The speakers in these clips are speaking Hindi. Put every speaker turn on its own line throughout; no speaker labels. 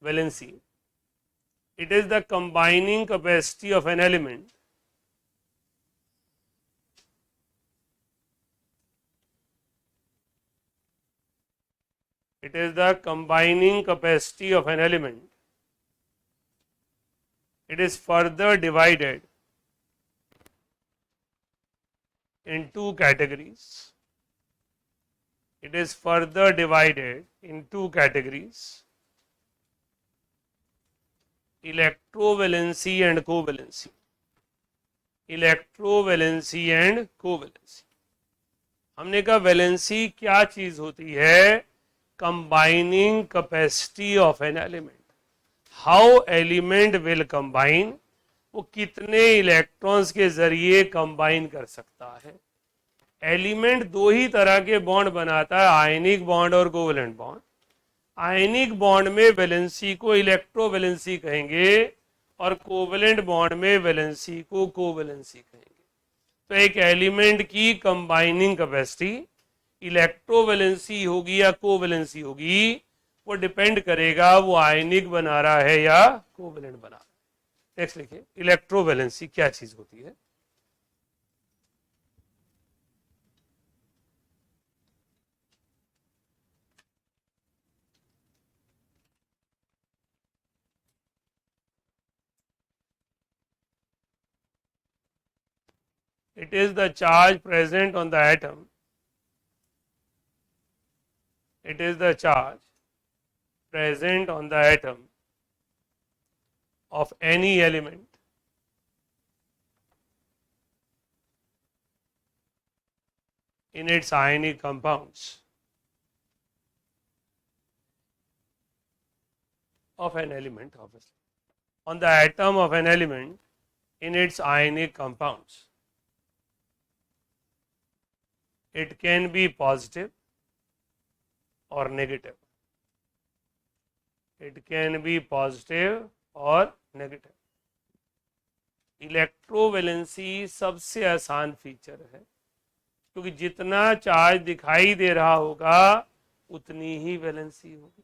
valency. It is the combining capacity of an element it is the combining capacity of an element. It is further divided in two categories. It is further divided in two categories: electrovalency and covalency. Electrovalency and covalency. हमने कहा वैलेंसी क्या चीज होती है? Combining capacity of an element. How element will combine, वो कितने इलेक्ट्रॉन्स के जरिए कंबाइन कर सकता है. एलिमेंट दो ही तरह के बॉन्ड बनाता है, आयनिक बॉन्ड और कोवैलेंट बॉन्ड. आयनिक बॉन्ड में वैलेंसी को इलेक्ट्रोवैलेंसी कहेंगे और कोवैलेंट बॉन्ड में वैलेंसी को कोवैलेंसी कहेंगे. तो एक एलिमेंट की कंबाइनिंग कैपेसिटी इलेक्ट्रोवैलेंसी होगी या कोवैलेंसी होगी, वो डिपेंड करेगा वो आयनिक बना रहा है या कोवैलेंट बना रहा है. नेक्स्ट लिखिए, इलेक्ट्रोवैलेंसी क्या चीज होती है? It is the charge present on the atom. It is the charge present on the atom of any element in its ionic compounds of an element, obviously, on the atom of an element in its ionic compounds. It can be positive or negative. It can be positive और नेगेटिव. इलेक्ट्रोवैलेंसी सबसे आसान फीचर है, क्योंकि जितना चार्ज दिखाई दे रहा होगा उतनी ही वैलेंसी होगी.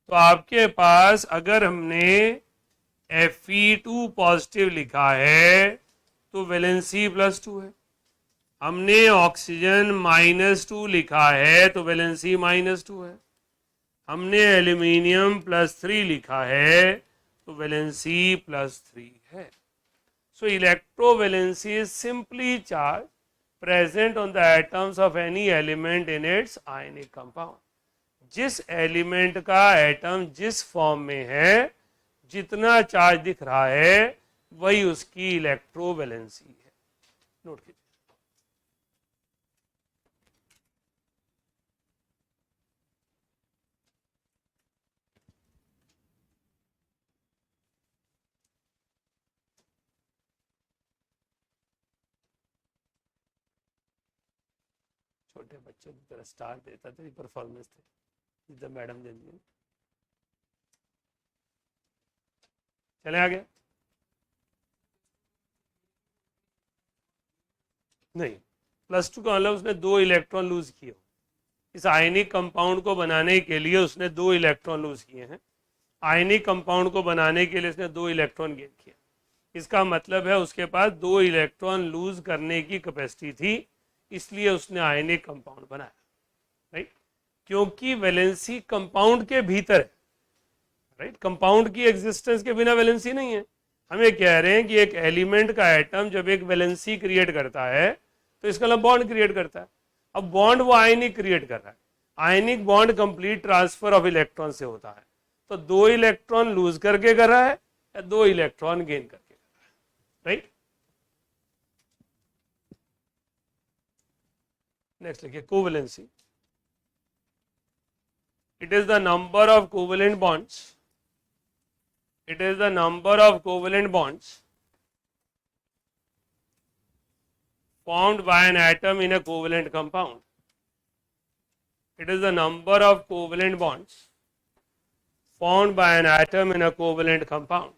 तो आपके पास अगर हमने Fe2 पॉजिटिव लिखा है तो वैलेंसी +2 है. हमने ऑक्सीजन -2 लिखा है तो वैलेंसी -2 है. हमने एल्यूमिनियम +3 लिखा है तो वैलेंसी +3 है. So electrovalency is simply charge present on the atoms of any element in its ionic compound. जिस एलिमेंट का एटम जिस फॉर्म में है, जितना चार्ज दिख रहा है वही उसकी इलेक्ट्रोवैलेंसी है. नोट कीजिए. छोटे बच्चों की तरह स्टार देता था, परफॉर्मेंस थे, जब मैडम दे दी. चले आगे. नहीं, +2 का मतलब उसने 2 इलेक्ट्रॉन लूज किए. इस आयनिक कंपाउंड को बनाने के लिए उसने 2 इलेक्ट्रॉन लूज किए हैं. आयनिक कंपाउंड को बनाने के लिए उसने 2 इलेक्ट्रॉन गेन किए. इसका मतलब है उसके पास 2 इलेक्ट्रॉन लूज करने की कैपेसिटी थी, इसलिए उसने आयनिक कंपाउंड बनाया. राइट, क्योंकि वैलेंसी कंपाउंड के भीतर है. राइट, कंपाउंड की एग्जिस्टेंस के बिना वैलेंसी नहीं है. हम ये कह रहे हैं कि एक एलिमेंट का एटम जब एक वैलेंसी क्रिएट करता है तो इसका मतलब बॉन्ड क्रिएट करता है. अब बॉन्ड वो आयनिक क्रिएट कर रहा है. Ionic bond complete transfer of electron से होता है. तो 2 इलेक्ट्रॉन लूज करके कर रहा है या 2 इलेक्ट्रॉन गेन करके कर रहा है. राइट, नेक्स्ट लिखिए, covalency. It is the number of covalent bonds. It is the number of covalent bonds formed by an atom in a covalent compound. It is the number of covalent bonds formed by an atom in a covalent compound.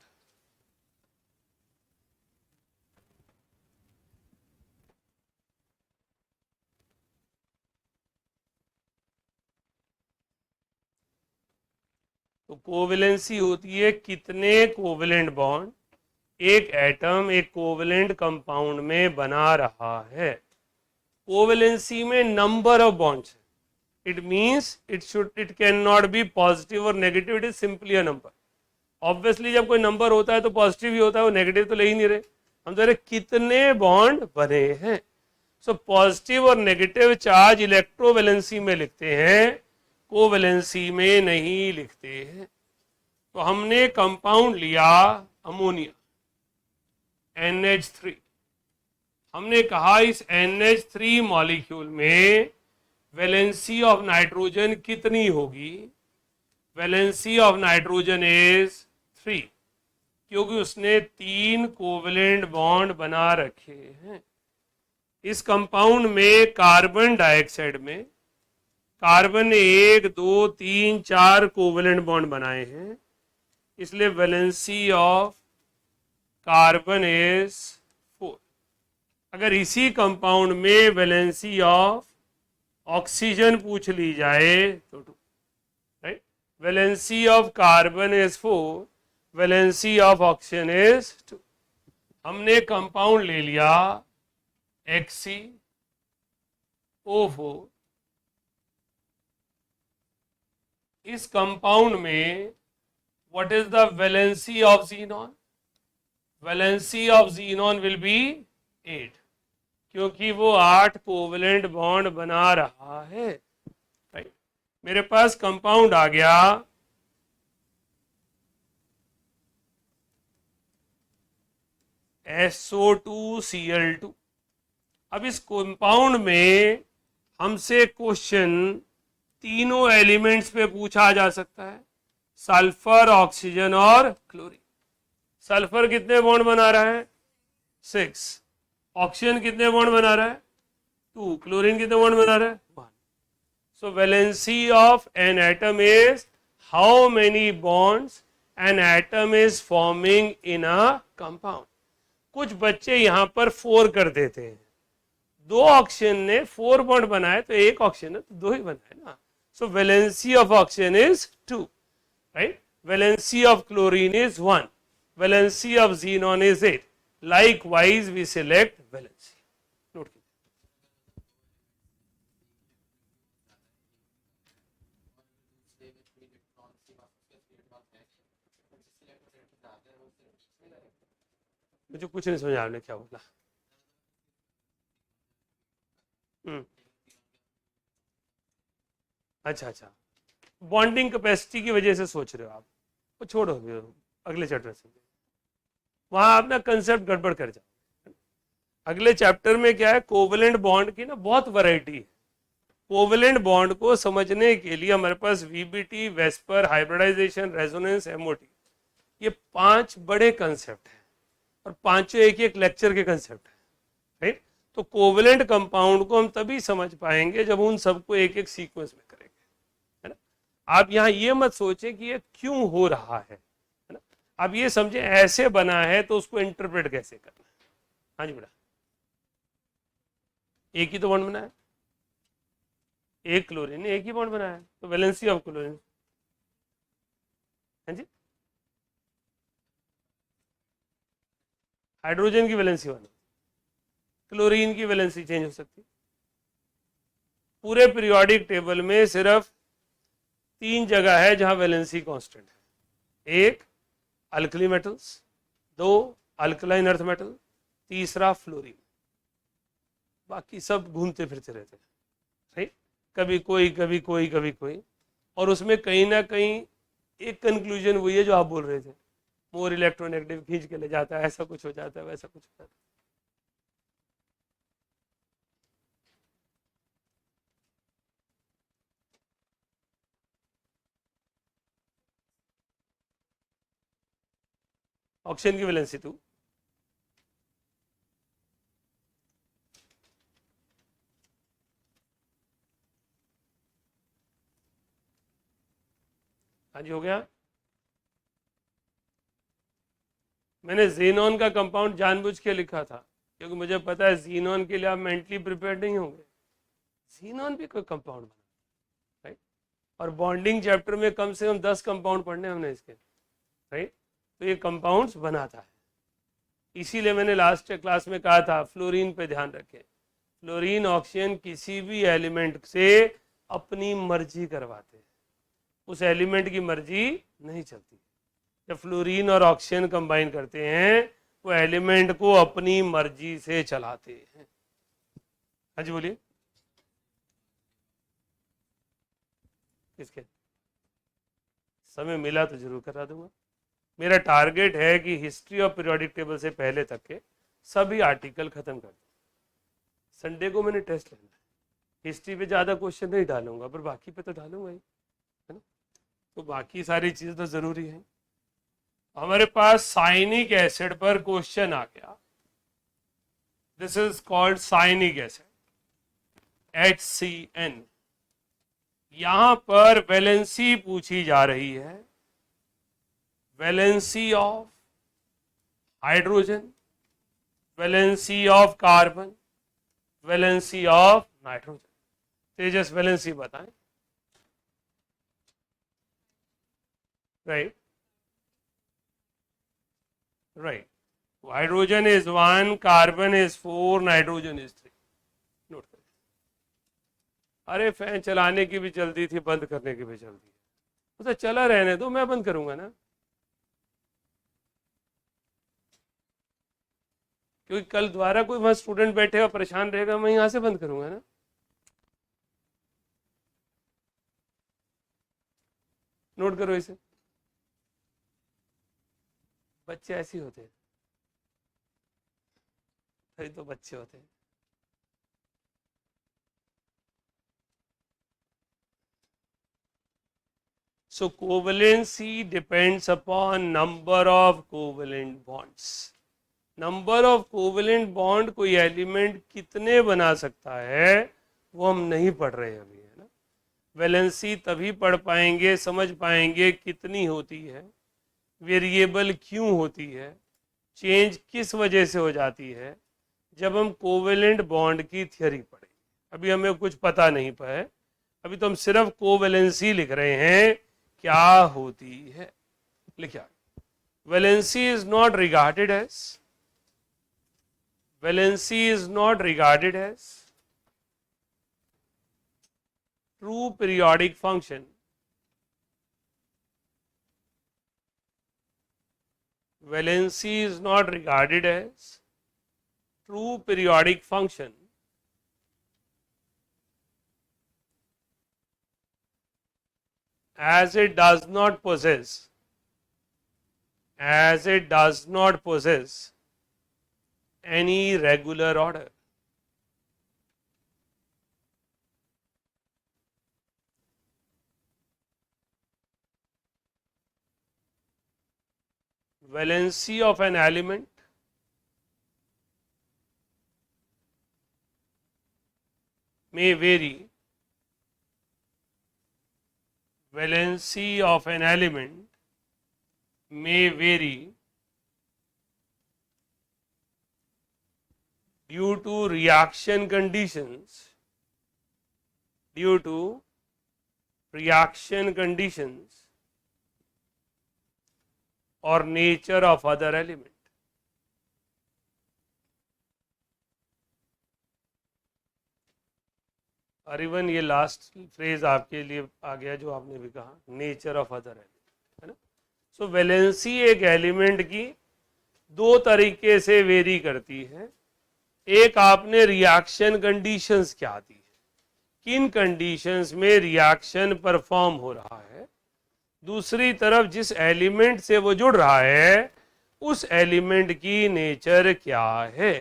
तो कोवेलेंसी होती है कितने कोवेलेंट बॉन्ड एक एटम एक कोवेलेंट कंपाउंड में बना रहा है। कोवेलेंसी में number of bonds, it means it can not be positive और negative, it is simply a number. Obviously जब कोई नंबर होता है तो पॉजिटिव ही होता है, वो नेगेटिव तो ले ही नहीं रहे। हम तो रहे कितने बॉन्ड बने हैं। सो पॉजिटिव और नेगेटिव चार्ज इलेक्ट्रोवैलेंसी में लिखते हैं, कोवैलेंसी में नहीं लिखते हैं। तो हमने कंपाउंड लिया अमोनिया NH3, हमने कहा इस NH3 मॉलिक्यूल में वैलेंसी ऑफ नाइट्रोजन कितनी होगी? वैलेंसी ऑफ नाइट्रोजन इज 3, क्योंकि उसने 3 कोवेलेंट बॉन्ड बना रखे हैं। इस कंपाउंड में कार्बन डाइऑक्साइड में कार्बन ने 1 2 3 4 कोवेलेंट बॉन्ड बनाए हैं, इसलिए वैलेंसी ऑफ कार्बन इज 4। अगर इसी कंपाउंड में वैलेंसी ऑफ ऑक्सीजन पूछ ली जाए तो 2, right. Valency of carbon is 4, valency of oxygen is 2। हमने कंपाउंड ले लिया HCO4। इस कंपाउंड में what is the valency of xenon? Valency of xenon will be 8, क्योंकि वो 8 कोवेलेंट बॉन्ड बना रहा है, राइट। मेरे पास कंपाउंड आ गया SO2Cl2। अब इस कंपाउंड में हमसे क्वेश्चन तीनों एलिमेंट्स पे पूछा जा सकता है, सल्फर, ऑक्सीजन और क्लोरीन। सल्फर कितने बॉन्ड बना रहा है? 6। ऑक्सीजन कितने बॉन्ड बना रहा है? 2। क्लोरीन कितने बॉन्ड बना रहा है? 1। So valency of an atom is how many bonds an atom is forming in a compound. कुछ बच्चे यहां पर 4 कर देते हैं, 2 ऑक्सीजन ने 4 बॉन्ड बनाए तो 1 ऑक्सीजन है तो 2 ही बनाए ना। So valency of oxygen is 2, right. Valency of chlorine is 1, valency of xenon is 8। Likewise we select valency. Note कीजिए। मुझे कुछ नहीं समझा आपने क्या बोला। अच्छा, बॉन्डिंग कैपेसिटी की वजह से सोच रहे हो आप, वो छोड़ो, अगले चैप्टर से वहां अपना कंसेप्ट गड़बड़ कर जाओ। अगले चैप्टर में क्या है, कोवेलेंट बॉन्ड की ना बहुत वैरायटी है। कोवेलेंट बॉन्ड को समझने के लिए हमारे पास VBT, VSEPR, hybridisation, resonance, MOT, ये 5 बड़े कंसेप्ट हैं और पांचों एक एक लेक्चर के कंसेप्ट है, राइट। तो कोवेलेंट कंपाउंड को हम तभी समझ पाएंगे जब उन सबको एक एक सीक्वेंस में करेंगे, है ना। आप यहाँ ये मत सोचे कि ये क्यों हो रहा है ना। आप ये समझे ऐसे बना है तो उसको इंटरप्रेट कैसे करना है। हाँ जी बेटा, एक ही तो बॉन्ड बनाया, एक क्लोरीन ने एक ही बॉन्ड बनाया, तो वैलेंसी ऑफ क्लोरीन, हाँ जी, हाइड्रोजन की वैलेंसी 1, क्लोरीन की वैलेंसी चेंज हो सकती है। पूरे पीरियोडिक टेबल में सिर्फ 3 जगह है जहां वैलेंसी कांस्टेंट है, एक alkali metals, 2 alkaline earth metal, तीसरा फ्लोरीन। बाकी सब घूमते फिरते रहते हैं, राइट। कभी कोई कभी कोई कभी कोई, और उसमें कहीं ना कहीं एक कंक्लूजन वही है जो आप बोल रहे थे, मोर इलेक्ट्रोनेगेटिव खींच के ले जाता है, ऐसा कुछ हो जाता है, वैसा कुछ हो जाता है। ऑक्सीजन की वैलेंसी 2, हाँ जी हो गया। मैंने ज़ीनॉन का कंपाउंड जानबूझ के लिखा था क्योंकि मुझे पता है ज़ीनॉन के लिए आप मेंटली प्रिपेयर नहीं होंगे। ज़ीनॉन भी कोई कंपाउंड बना, राइट। और बॉन्डिंग चैप्टर में कम से कम 10 कंपाउंड पढ़ने हमने इसके, राइट। तो ये कंपाउंड्स बनाता है, इसीलिए मैंने लास्ट क्लास में कहा था फ्लोरीन पे ध्यान रखें। फ्लोरीन ऑक्सीजन किसी भी एलिमेंट से अपनी मर्जी करवाते हैं, उस एलिमेंट की मर्जी नहीं चलती। जब फ्लोरीन और ऑक्सीजन कंबाइन करते हैं वो एलिमेंट को अपनी मर्जी से चलाते हैं। हाँ जी बोलिए। किसके समय मिला तो जरूर करा दूंगा। मेरा टारगेट है कि हिस्ट्री ऑफ पीरियोडिक टेबल से पहले तक के सभी आर्टिकल खत्म कर दूं। संडे को मैंने टेस्ट लेना है, हिस्ट्री पे ज़्यादा क्वेश्चन नहीं डालूंगा पर बाकी पे तो डालूंगा ही, है ना। तो बाकी सारी चीज़ें तो ज़रूरी है। हमारे पास साइनिक एसिड पर क्वेश्चन आ गया, this is called cyanic acid HCN। यहां पर वैलेंसी पूछी जा रही है, valency of hydrogen, valency of carbon, valency of nitrogen. Tejas valency बताएं। Right right, hydrogen is 1, carbon is 4, nitrogen is 3। Note करें। अरे फैन चलाने की भी जल्दी थी, बंद करने की भी जल्दी है, उसे चला रहने दो, मैं बंद करूंगा ना, क्योंकि कल दोबारा कोई वहां स्टूडेंट बैठेगा परेशान रहेगा, मैं यहां से बंद करूंगा ना। नोट करो इसे, बच्चे ऐसे होते हैं, सही तो बच्चे होते हैं। So covalency depends upon number of covalent bonds. Number of covalent bond कोई एलिमेंट कितने बना सकता है वो हम नहीं पढ़ रहे हैं अभी, है ना। वैलेंसी तभी पढ़ पाएंगे, समझ पाएंगे कितनी होती है, वेरिएबल क्यों होती है, चेंज किस वजह से हो जाती है, जब हम कोवेलेंट बॉन्ड की थ्योरी पढ़ेंगे। अभी हमें कुछ पता नहीं पाए, अभी तो हम सिर्फ कोवेलेंसी लिख रहे हैं क्या होती है। लिखा, valency is not regarded as, valency is not regarded as true periodic function. Valency is not regarded as true periodic function as it does not possess any regular order. Valency of an element may vary. Valency of an element may vary due to reaction conditions, or nature of other element. और इवन ये लास्ट फ्रेज आपके लिए आ गया जो आपने भी कहा, नेचर ऑफ अदर एलिमेंट, है ना। सो वैलेंसी एक एलिमेंट की दो तरीके से वेरी करती है। एक आपने रिएक्शन कंडीशंस क्या दी है, किन कंडीशंस में रिएक्शन परफॉर्म हो रहा है, दूसरी तरफ जिस एलिमेंट से वो जुड़ रहा है उस एलिमेंट की नेचर क्या है,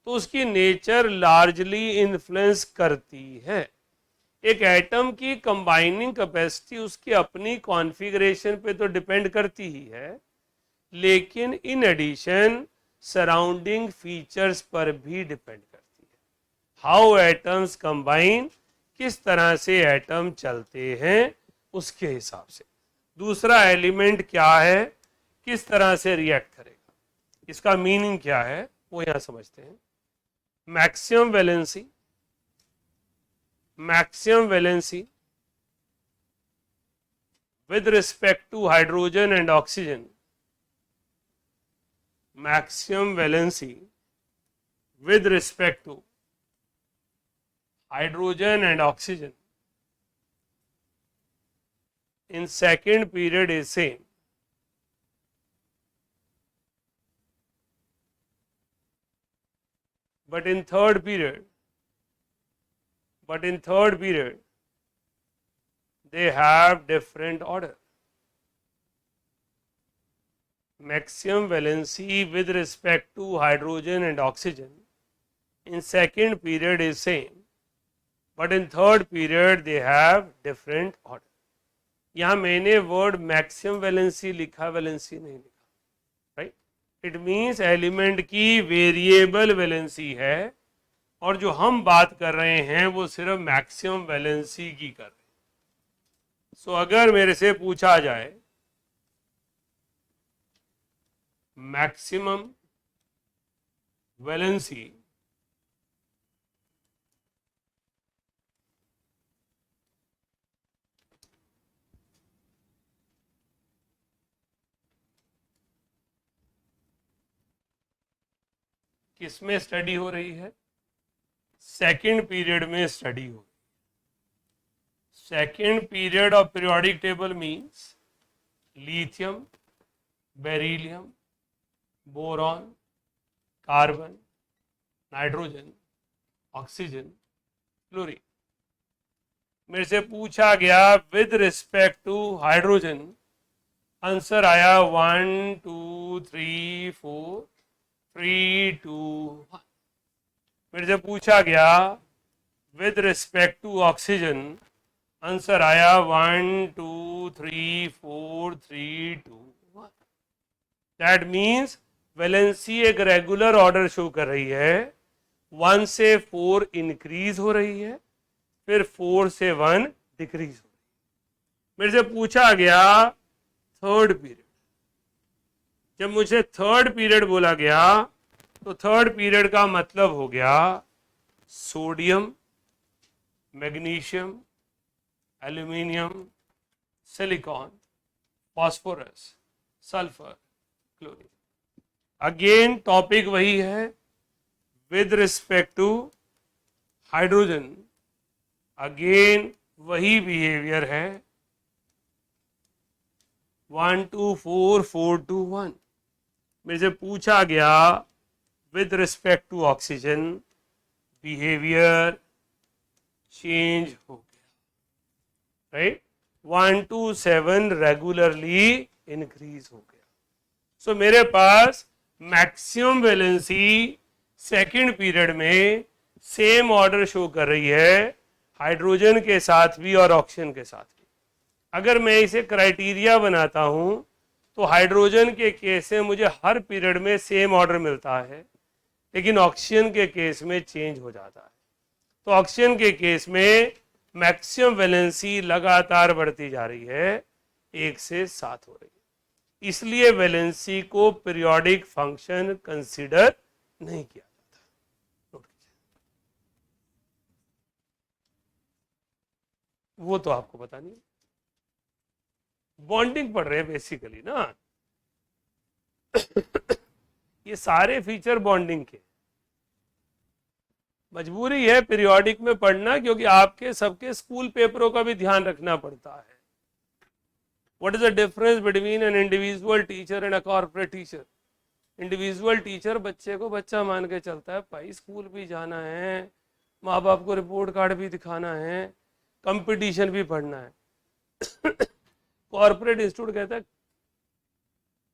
तो उसकी नेचर लार्जली इन्फ्लुएंस करती है। एक एटम की कंबाइनिंग कैपेसिटी उसकी अपनी कॉन्फ़िगरेशन पे तो डिपेंड करती ही है, लेकिन इन एडिशन सराउंडिंग फीचर्स पर भी डिपेंड करती है। हाउ एटम्स कंबाइन, किस तरह से एटम चलते हैं उसके हिसाब से दूसरा एलिमेंट क्या है, किस तरह से रिएक्ट करेगा, इसका मीनिंग क्या है वो यहां समझते हैं। Maximum valency with respect to hydrogen and oxygen, maximum valency with respect to hydrogen and oxygen in second period is same. But in third period, they have different order. Maximum valency with respect to hydrogen and oxygen in second period is same, but in third period they have different order. यहाँ मैंने वर्ड मैक्सिमम वैलेंसी लिखा, वैलेंसी नहीं लिखा, राइट. इट मीन्स एलिमेंट की वेरिएबल वैलेंसी है, और जो हम बात कर रहे हैं वो सिर्फ मैक्सिमम वैलेंसी की कर रहे हैं. सो अगर मेरे से पूछा जाए मैक्सिमम वैलेंसी किसमें स्टडी हो रही है? सेकेंड पीरियड में स्टडी हो. Second period of periodic table means lithium, beryllium, boron, carbon, nitrogen, oxygen, fluorine. मेरे से पूछा गया with respect to hydrogen, answer आया 1 2 3 4 3 2 1. मेरे से पूछा गया with respect to oxygen, answer आया 1 2 3 4 3 2 1. दैट मीन्स वैलेंसी एक रेगुलर ऑर्डर शो कर रही है. 1 से 4 इंक्रीज हो रही है, फिर 4 से 1 डिक्रीज हो रही है. मेरे से पूछा गया थर्ड पीरियड. जब मुझे थर्ड पीरियड बोला गया तो थर्ड पीरियड का मतलब हो गया sodium, magnesium, aluminium, silicon, phosphorus, sulphur, chlorine. Again topic वही है, with respect to hydrogen again वही बिहेवियर है, 1 2 4 4 2 1. मेरे से पूछा गया with respect to oxygen, behaviour change हो गया, राइट. 1 2 7 रेगुलरली इंक्रीज हो गया. सो मेरे पास मैक्सिमम वैलेंसी सेकेंड पीरियड में सेम ऑर्डर शो कर रही है, हाइड्रोजन के साथ भी और ऑक्सीजन के साथ भी. अगर मैं इसे क्राइटेरिया बनाता हूं तो हाइड्रोजन के केस में मुझे हर पीरियड में सेम ऑर्डर मिलता है, लेकिन ऑक्सीजन के केस में चेंज हो जाता है. तो ऑक्सीजन के केस में मैक्सिमम वैलेंसी लगातार बढ़ती जा रही है, 1 से 7 हो रही है. इसलिए वैलेंसी को पीरियोडिक फंक्शन कंसीडर नहीं किया जाता. वो तो आपको पता नहीं. बॉन्डिंग पढ़ रहे हैं बेसिकली ना. ये सारे फीचर बॉन्डिंग के. मजबूरी है पीरियोडिक में पढ़ना, क्योंकि आपके सबके स्कूल पेपरों का भी ध्यान रखना पड़ता है. What is the difference between an individual teacher and a corporate teacher? Individual teacher बच्चे को बच्चा मान के चलता है, भाई स्कूल भी जाना है, माँ बाप को रिपोर्ट कार्ड भी दिखाना है, कंपटीशन भी पढ़ना है. कॉर्पोरेट इंस्टीट्यूट कहता है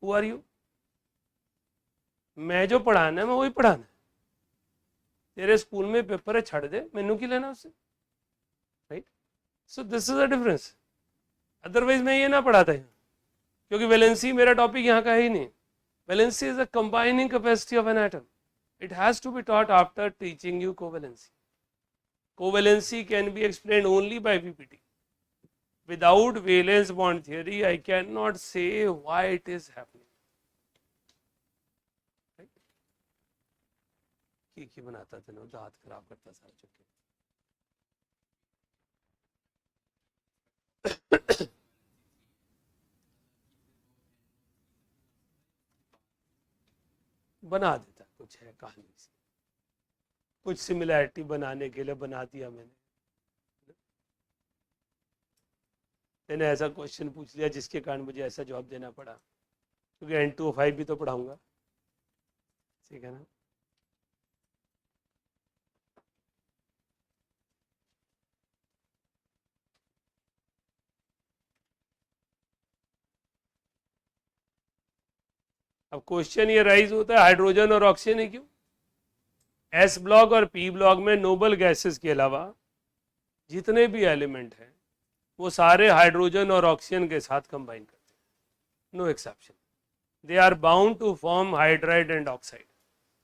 हु आर यू, मैं जो पढ़ाना है मैं वही पढ़ाना है, तेरे स्कूल में पेपर है छड़ दे, मैनू की लेना उससे, right. So this is the difference. Otherwise मैं ये ना पढ़ाता यहाँ, क्योंकि वैलेंसी मेरा टॉपिक यहाँ का है ही नहीं. Valency is a combining capacity of an atom. It has to be taught after teaching you covalency. Covalency can be explained only by PPT. Without valence bond theory, I cannot say why it is happening. की बनाता था ना, दांत खराब करता सारा चुके. बना देता, कुछ है कहानी से, कुछ सिमिलैरिटी बनाने के लिए बना दिया मैंने ऐसा क्वेश्चन पूछ लिया जिसके कारण मुझे ऐसा जवाब देना पड़ा, क्योंकि N2O5 भी तो पढ़ाऊंगा, ठीक है ना। अब क्वेश्चन ये राइज होता है हाइड्रोजन और ऑक्सीजन है क्यों? एस ब्लॉक और पी ब्लॉक में नोबल गैसेस के अलावा जितने भी एलिमेंट हैं वो सारे हाइड्रोजन और ऑक्सीजन के साथ कंबाइन करते हैं, no exception. They are bound to form hydride and oxide,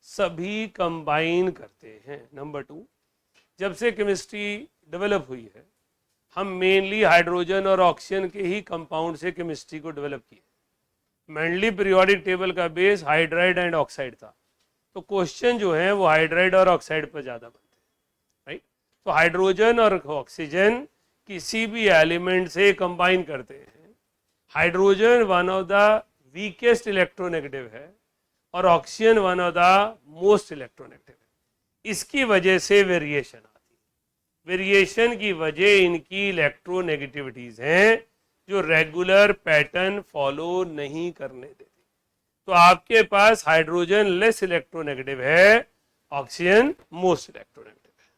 सभी कंबाइन करते हैं। नंबर टू, जब से केमिस्ट्री डेवलप हुई है हम मेनली हाइड्रोजन और ऑक्सीजन के ही कंपाउंड से केमिस्ट्री को डेवलप किए। मेनली पीरियोडिक टेबल का बेस हाइड्राइड एंड ऑक्साइड था, तो क्वेश्चन जो है वो हाइड्राइड और ऑक्साइड पर ज़्यादा बनते हैं, राइट। तो हाइड्रोजन और ऑक्सीजन किसी भी एलिमेंट से कंबाइन करते हैं। Hydrogen one of the weakest electronegative है और oxygen one of the most electronegative है। इसकी वजह से वेरिएशन आती है। वेरिएशन की वजह इनकी इलेक्ट्रोनेगेटिविटीज हैं जो रेगुलर पैटर्न फॉलो नहीं करने देती। तो आपके पास हाइड्रोजन लेस इलेक्ट्रोनेगेटिव है, ऑक्सीजन मोस्ट इलेक्ट्रोनेगेटिव है।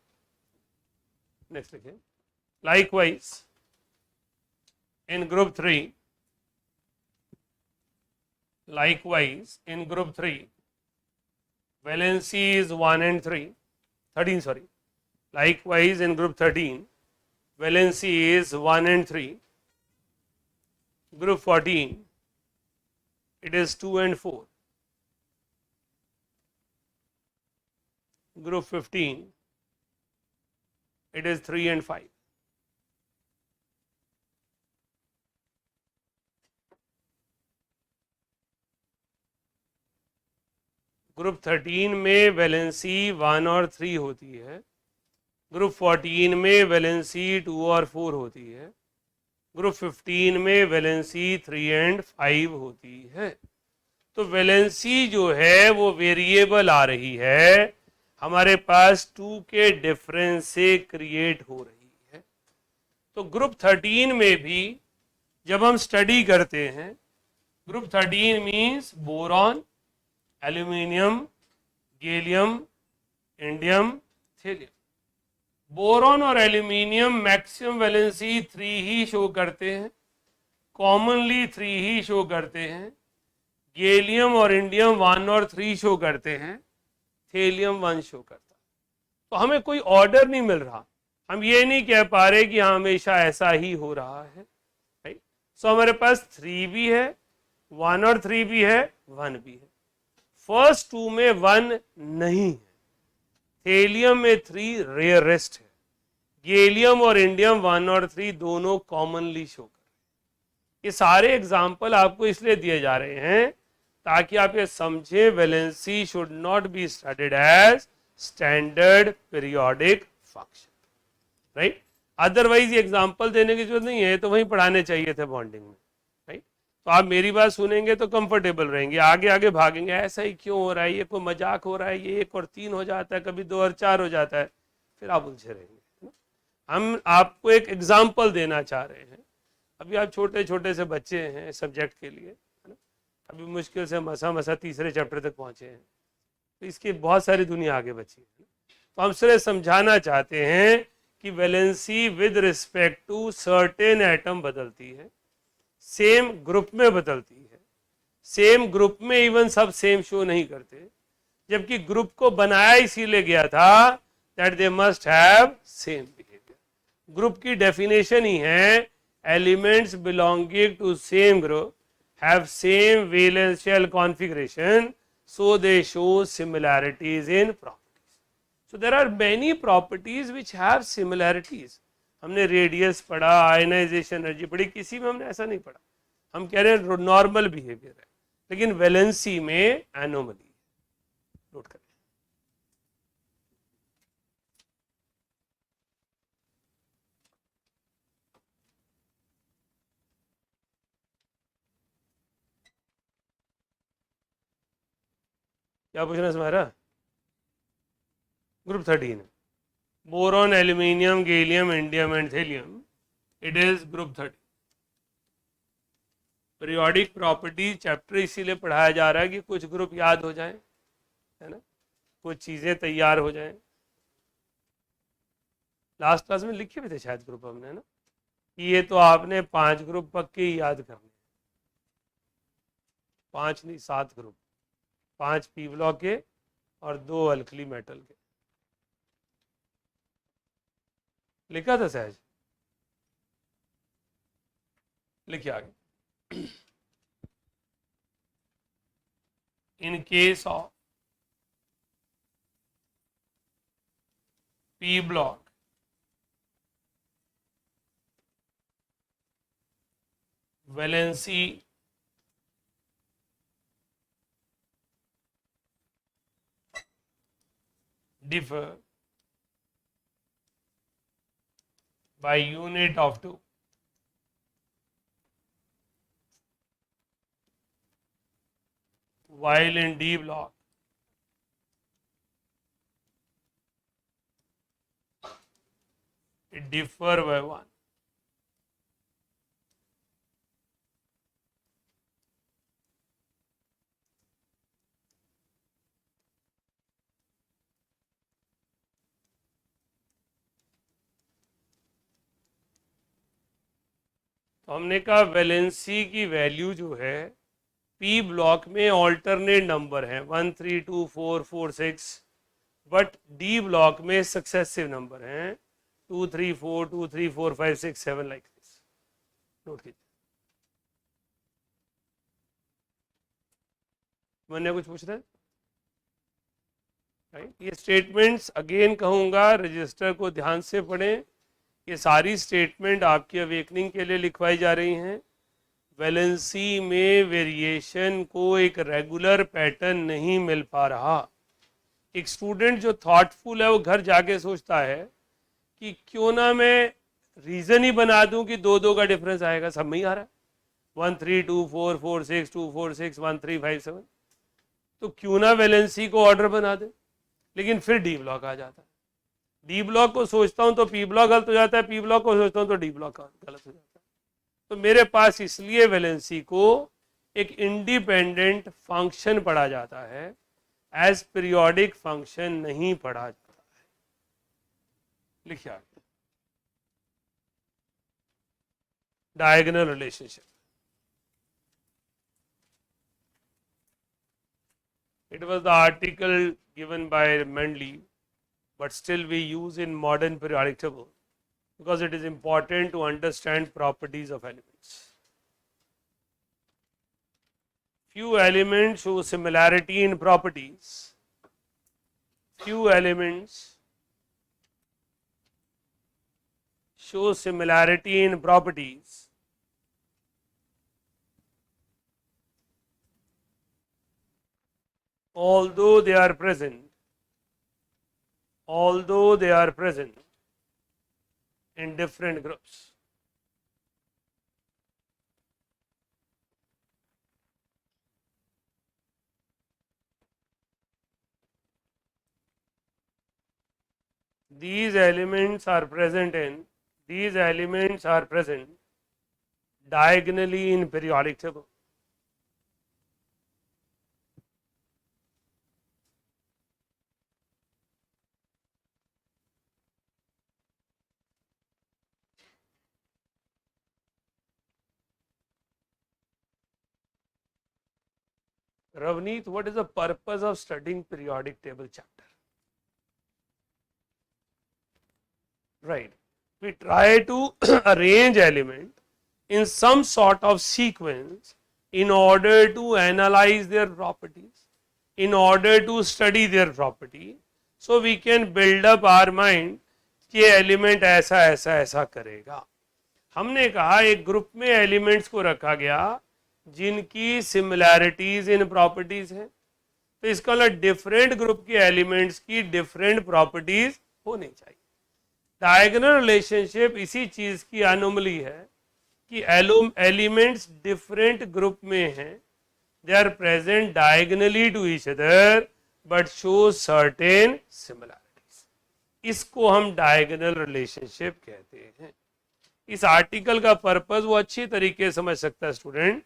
नेक्स्ट लिखिए, likewise in group 3, likewise in group 3 valency is 1 and 13 sorry, likewise in group 13 valency is 1 and 3, group 14 it is 2 and 4, group 15 it is 3 and 5. Group 13 में वैलेंसी 1 और 3 होती है, ग्रुप 14 में वैलेंसी 2 और 4 होती है, ग्रुप 15 में वैलेंसी 3 एंड 5 होती है। तो वैलेंसी जो है वो वेरिएबल आ रही है, हमारे पास 2 के डिफरेंस से क्रिएट हो रही है। तो ग्रुप 13 में भी जब हम स्टडी करते हैं, group 13 means boron, aluminium, gallium, indium, thallium. Boron और एल्यूमिनियम मैक्सिमम वैलेंसी 3 ही शो करते हैं, कॉमनली 3 ही शो करते हैं। गैलियम और इंडियम 1 और 3 शो करते हैं, थेलियम 1 शो करता है। तो हमें कोई ऑर्डर नहीं मिल रहा, हम ये नहीं कह पा रहे कि हमेशा ऐसा ही हो रहा है, राइट। सो हमारे पास 3 भी है, 1 और 3 भी है, 1 भी है। फर्स्ट 2 में 1 नहीं है, थेलियम में 3 रेयरेस्ट है, गैलियम और इंडियम 1 और 3 दोनों कॉमनली शो कर रहे हैं। ये सारे एग्जाम्पल आपको इसलिए दिए जा रहे हैं ताकि आप ये समझे valency should not be studied as standard periodic function, right. Otherwise example देने की जरूरत नहीं है, तो वहीं पढ़ाने चाहिए थे बॉन्डिंग में, राइट। तो आप मेरी बात सुनेंगे तो कंफर्टेबल रहेंगे, आगे आगे भागेंगे ऐसा ही क्यों हो रहा है, ये कोई मजाक हो रहा है, ये 1 और 3 हो जाता है, कभी 2 और 4 हो जाता है, फिर आप उलझे रहेंगे। हम आपको एक एग्जाम्पल देना चाह रहे हैं। अभी आप छोटे छोटे से बच्चे हैं सब्जेक्ट के लिए, है ना, अभी मुश्किल से मसा तीसरे चैप्टर तक पहुंचे हैं, तो इसकी बहुत सारी दुनिया आगे बची है। तो हम सिर्फ समझाना चाहते हैं कि valency with respect to certain atom बदलती है, सेम ग्रुप में बदलती है, सेम ग्रुप में इवन सब सेम शो नहीं करते, जबकि ग्रुप को बनाया इसीलिए गया था that they must have same behaviour. Group की डेफिनेशन ही है elements belonging to same group have same valential configuration, so they show similarities in properties. So there are many properties which have similarities. हमने रेडियस पढ़ा, आयनाइजेशन एनर्जी पढ़ी, किसी में हमने ऐसा नहीं पढ़ा। हम कह रहे हैं नॉर्मल बिहेवियर है, लेकिन वैलेंसी में एनोमली। नोट करें, क्या पूछना है तुम्हारा? Group 13, boron, aluminium, gallium, indium and thallium, it is group 13। Periodic property chapter इसीलिए पढ़ाया जा रहा है कि कुछ ग्रुप याद हो जाए, है ना, कुछ चीजें तैयार हो जाए। लास्ट क्लास में लिखे भी थे शायद ग्रुप हमने, है ना, कि ये तो आपने 5 ग्रुप पक्के ही याद करने, 5 नहीं 7 ग्रुप, 5 पी ब्लॉक के और 2 अल्कली मेटल के, लिखा था सहज, लिखिए आगे। In case of P block, valency differ by unit of 2. While in D block, it differ by 1. तो हमने कहा वैलेंसी की वैल्यू जो है पी ब्लॉक में ऑल्टरनेट नंबर है 1 3 2 4 4 6, बट डी ब्लॉक में सक्सेसिव नंबर हैं 2 3 4 2 3 4 5 6 7 लाइक दिस। नोट कीजिए। मैंने कुछ पूछ रहे हैं? ये स्टेटमेंट्स अगेन कहूंगा, रजिस्टर को ध्यान से पढ़ें। ये सारी स्टेटमेंट आपकी अवेकनिंग के लिए लिखवाई जा रही हैं। वैलेंसी में वेरिएशन को एक रेगुलर पैटर्न नहीं मिल पा रहा। एक स्टूडेंट जो थॉटफुल है वो घर जाके सोचता है कि क्यों ना मैं रीजन ही बना दूं कि 2 2 का डिफरेंस आएगा, सब में ही आ रहा है 1 3 2 4 4 6 2 4 6 1 3 5 7, तो क्यों ना वैलेंसी को ऑर्डर बना दे। लेकिन फिर डी ब्लॉक आ जाता है। डी ब्लॉक को सोचता हूं तो पी ब्लॉक गलत हो जाता है, पी ब्लॉक को सोचता हूं तो डी ब्लॉक गलत हो जाता है। तो मेरे पास इसलिए वैलेंसी को एक इंडिपेंडेंट फंक्शन पढ़ा जाता है, एज पीरियोडिक फंक्शन नहीं पढ़ा जाता है। लिखिए diagonal relationship. It was the article given by Mendeleev, but still we use in modern periodic table because it is important to understand properties of elements. Few elements show similarity in properties. Few elements show similarity in properties. Although they are present in different groups. These elements are present diagonally in periodic table. Ravneet, what is the purpose of studying periodic table chapter? Right. We try to arrange element in some sort of sequence in order to analyze their properties, in order to study their property, so we can build up our mind कि एलिमेंट ऐसा ऐसा ऐसा करेगा। हमने कहा एक ग्रुप में एलिमेंट्स को रखा गया जिनकी सिमिलैरिटीज इन प्रॉपर्टीज हैं, तो इसका मतलब डिफरेंट ग्रुप के एलिमेंट्स की डिफरेंट प्रॉपर्टीज होनी चाहिए। डायगोनल रिलेशनशिप इसी चीज की एनोमली है कि एलिमेंट्स डिफरेंट ग्रुप में हैं, they are present diagonally to each other, but shows certain similarities. इसको हम डायगोनल रिलेशनशिप कहते हैं. इस आर्टिकल का पर्पस वो अच्छी तरीके से समझ सकता है स्टूडेंट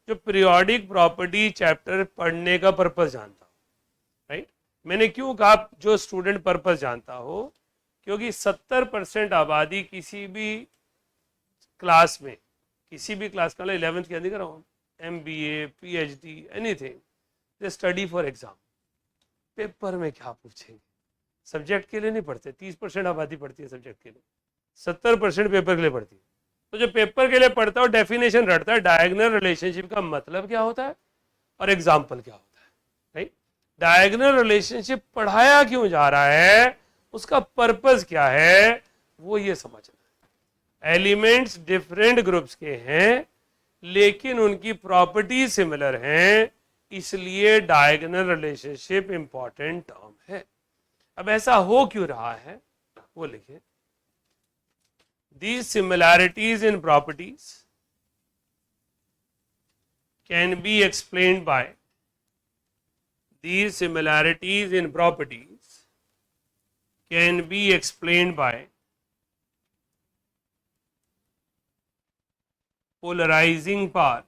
जो पीरियोडिक प्रॉपर्टी चैप्टर पढ़ने का पर्पस जानता हो. राइट, मैंने क्यों कहा जो स्टूडेंट पर्पस जानता हो, क्योंकि 70% आबादी किसी भी क्लास में, किसी भी क्लास का 11th के अंदर रहा हूँ, MBA, PhD, anything, they study for exam. Paper में क्या पूछेंगे, सब्जेक्ट के लिए नहीं पढ़ते. 30% आबादी पढ़ती है सब्जेक्ट के लिए, 70% पेपर के लिए पढ़ती है. तो जो पेपर के लिए पढ़ता है डेफिनेशन रटता है डायगोनल रिलेशनशिप का मतलब क्या होता है और एग्जाम्पल क्या होता है. राइट, डायगोनल रिलेशनशिप पढ़ाया क्यों जा रहा है, उसका पर्पस क्या है, वो ये समझना है. एलिमेंट्स डिफरेंट ग्रुप्स के हैं लेकिन उनकी प्रॉपर्टी सिमिलर हैं, इसलिए डायगोनल रिलेशनशिप इंपॉर्टेंट टर्म है. अब ऐसा हो क्यों रहा है वो लिखे. These similarities in properties can be explained by these similarities in properties can be explained by polarizing power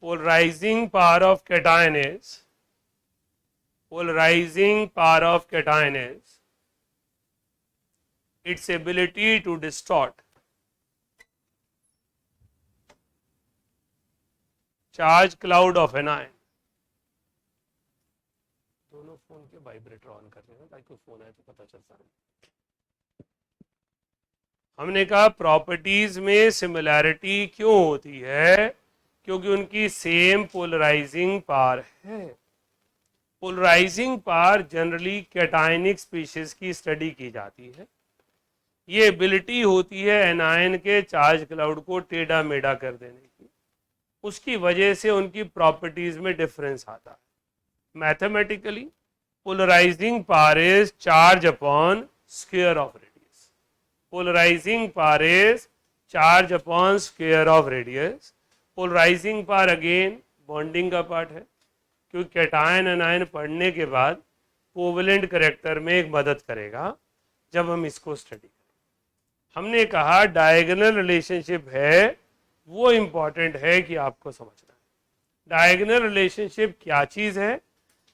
polarizing power of cation is its ability to distort charge cloud of anion. दोनों फोन के वाइब्रेटर ऑन कर रहे हैं ताकि फोन आए तो पता चलता है. हमने कहा प्रॉपर्टीज में सिमिलैरिटी क्यों होती है, क्योंकि उनकी सेम पोलराइजिंग पावर है. Polarising power generally cationic species की स्टडी की जाती है. ये एबिलिटी होती है एनायन के चार्ज क्लाउड को टेढ़ा मेढ़ा कर देने की. उसकी वजह से उनकी प्रॉपर्टीज में डिफरेंस आता है. Mathematically polarising power is charge upon square of radius. Polarising power is charge upon square of radius. Polarising power again bonding का पार्ट है, क्योंकि कैटायन एनायन पढ़ने के बाद कोवेलेंट करेक्टर में एक मदद करेगा जब हम इसको स्टडी करें. हमने कहा डायगोनल रिलेशनशिप है, वो इंपॉर्टेंट है कि आपको समझना है. डायगोनल रिलेशनशिप क्या चीज है?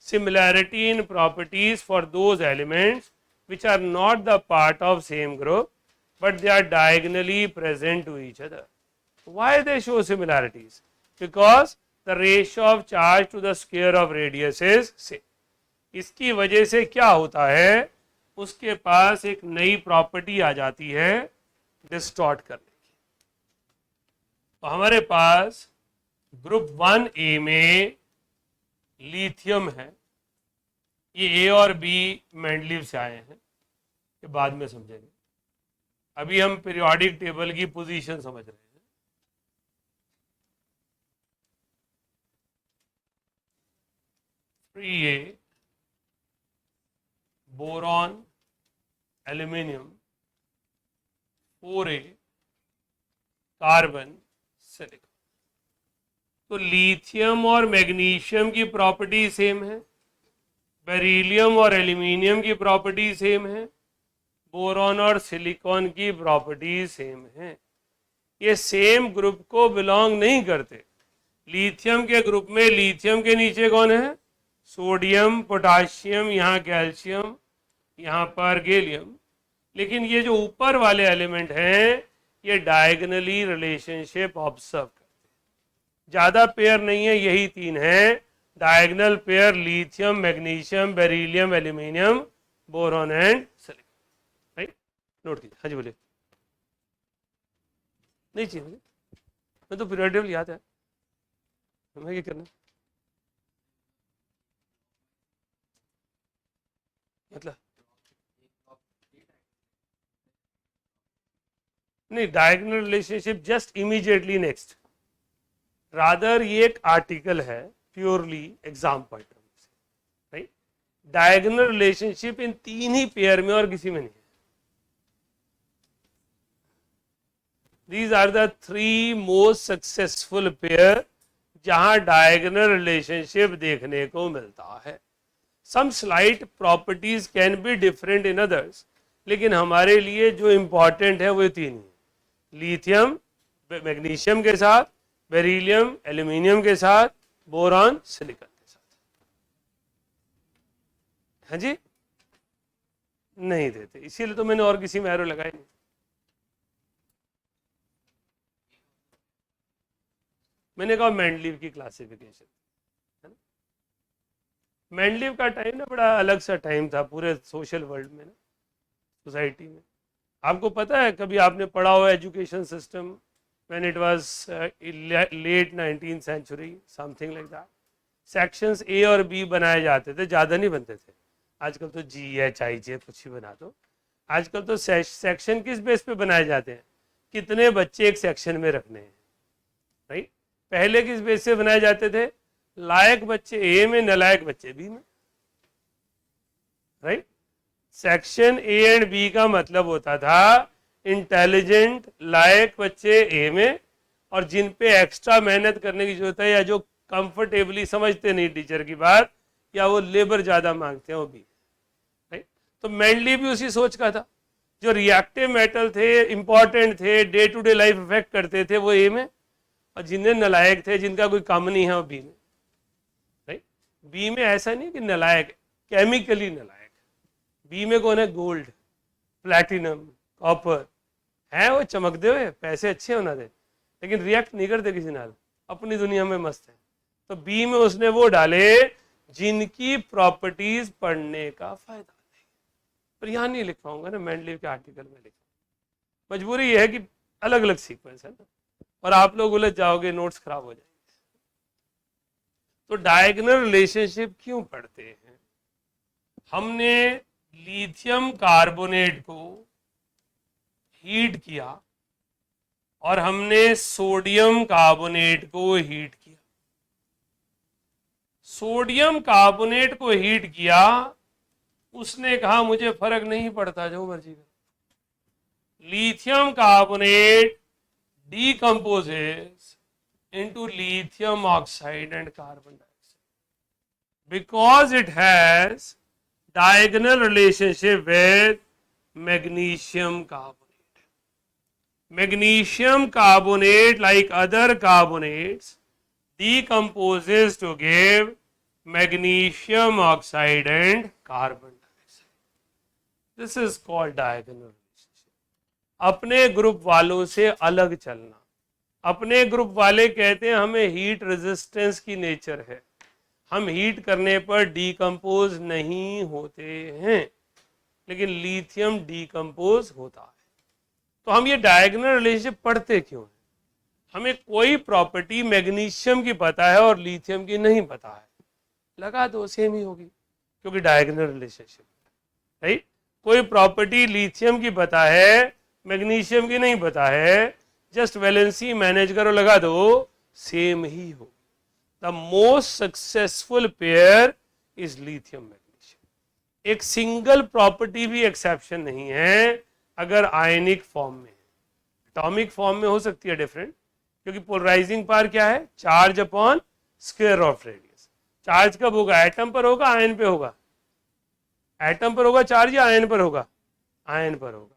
Similarity in properties for those elements which are not the part of same group but they are diagonally present to each other. Why they show similarities? Because the ratio of charge to the square of radius is same. इसकी वजह से क्या होता है, उसके पास एक नई प्रॉपर्टी आ जाती है डिस्टॉर्ट करने की. तो हमारे पास ग्रुप 1A में लिथियम है. ये A और B मेंडलीव से आए हैं, ये बाद में समझेंगे. अभी हम पीरियोडिक टेबल की पोजीशन समझ रहे हैं. A, boron, aluminium, 4A, carbon, silicon. तो लिथियम और मैग्नीशियम की प्रॉपर्टी सेम है, बेरिलियम और एल्यूमिनियम की प्रॉपर्टी सेम है, बोरॉन और सिलिकॉन की प्रॉपर्टी सेम है. ये सेम ग्रुप को बिलोंग नहीं करते. लिथियम के ग्रुप में लिथियम के नीचे कौन है? सोडियम, पोटाशियम, यहाँ कैल्शियम, यहाँ पर गैलियम. लेकिन ये जो ऊपर वाले एलिमेंट हैं ये डायगोनली रिलेशनशिप ऑब्जर्व करते हैं. ज्यादा पेयर नहीं है, यही 3 है diagonal pair: lithium, magnesium, beryllium, aluminium, boron and silicon. Right, note कीजिए. हाँ जी बोलिए. नहीं चाहिए मुझे, मैं तो पीरियड टेबल याद है, हमें क्या करना. मतलब नहीं, diagonal relationship just immediately next. Rather ये एक आर्टिकल है purely exam point of view से. राइट, डायगोनल रिलेशनशिप इन 3 ही पेयर में और किसी में नहीं है। These are the 3 most successful pair जहां डायगोनल रिलेशनशिप देखने को मिलता है। Some slight properties can be different in others, लेकिन हमारे लिए जो इंपॉर्टेंट है वो 3 ही, लिथियम मैग्नीशियम के साथ, बेरिलियम एल्यूमिनियम के साथ, बोरॉन सिलिकॉन के साथ। हाँ जी, नहीं देते, इसीलिए तो मैंने और किसी में एरो लगाई नहीं। मैंने कहा मेंडलीव की क्लासिफिकेशन है ना। मेंडलीव का टाइम ना बड़ा अलग सा टाइम था पूरे सोशल वर्ल्ड में ना, सोसाइटी में। आपको पता है, कभी आपने पढ़ा हो education system when it was late 19th century, something like that, sections A और बी बनाए जाते थे, ज़्यादा नहीं बनते थे। आजकल तो जी एच आई जे कुछ ही बना दो। आजकल तो सेक्शन किस बेस पे बनाए जाते हैं, कितने बच्चे एक सेक्शन में रखने हैं, राइट। पहले किस बेस से बनाए जाते थे, लायक बच्चे ए में, नालायक बच्चे बी में, right. Section A and B का मतलब होता था इंटेलिजेंट लायक बच्चे ए में, और जिन पे एक्स्ट्रा मेहनत करने की जरूरत है या जो कंफर्टेबली समझते नहीं टीचर की बात, या वो लेबर ज्यादा मांगते हैं, वो बी, राइट। तो मेंडली भी उसी सोच का था। जो रिएक्टिव मेटल थे, इंपॉर्टेंट थे, day to day life effect करते थे, वो ए में, और जिन्हें नलायक थे, जिनका कोई काम नहीं है, वो बी में, राइट। बी में ऐसा नहीं कि नलायक, केमिकली नलायक। बी में कौन है, गोल्ड, प्लैटिनम, कॉपर है, वो चमकते हुए, पैसे अच्छे होना दे, लेकिन रिएक्ट नहीं करते किसी नाल, अपनी दुनिया में मस्त है। तो बी में उसने वो डाले जिनकी प्रॉपर्टीज पढ़ने का फायदा नहीं। पर यहां नहीं लिख पाऊंगा ना, मेंडलीव के आर्टिकल में लिख, मजबूरी यह है कि अलग अलग सीक्वेंस है ना, और आप लोग उलझ जाओगे, नोट्स खराब हो जाएंगे। तो डायगोनल रिलेशनशिप क्यों पढ़ते हैं? हमने लिथियम कार्बोनेट को हीट किया और हमने सोडियम कार्बोनेट को हीट किया। सोडियम कार्बोनेट को हीट किया, उसने कहा मुझे फर्क नहीं पड़ता, जो मर्जी करो। Lithium carbonate decomposes into lithium oxide and carbon dioxide because it has diagonal relationship with magnesium carbonate. Magnesium carbonate, like other carbonates, decomposes to give magnesium oxide and carbon dioxide. This is called diagonal. अपने ग्रुप वालों से अलग चलना। अपने ग्रुप वाले कहते हैं हमें हीट रेजिस्टेंस की नेचर है, हम हीट करने पर डीकंपोज नहीं होते हैं, लेकिन लिथियम डीकंपोज होता है। तो हम ये डायगोनल रिलेशनशिप पढ़ते क्यों हैं? हमें कोई प्रॉपर्टी मैग्नीशियम की पता है और लिथियम की नहीं पता है, लगा दो सेम ही होगी, क्योंकि डायगोनल रिलेशनशिप, राइट। कोई प्रॉपर्टी लिथियम की पता है, मैग्नीशियम की नहीं पता है, जस्ट वैलेंसी मैनेज करो, लगा दो, सेम ही हो। The most successful pair is lithium magnesium. एक सिंगल प्रॉपर्टी भी एक्सेप्शन नहीं है अगर आयनिक फॉर्म में है। एटॉमिक फॉर्म में हो सकती है डिफरेंट, क्योंकि पोलराइजिंग पावर क्या है, charge upon square of radius. Charge कब होगा, एटम पर होगा, आयन पे होगा? एटम पर होगा चार्ज या आयन पर होगा? आयन पर होगा।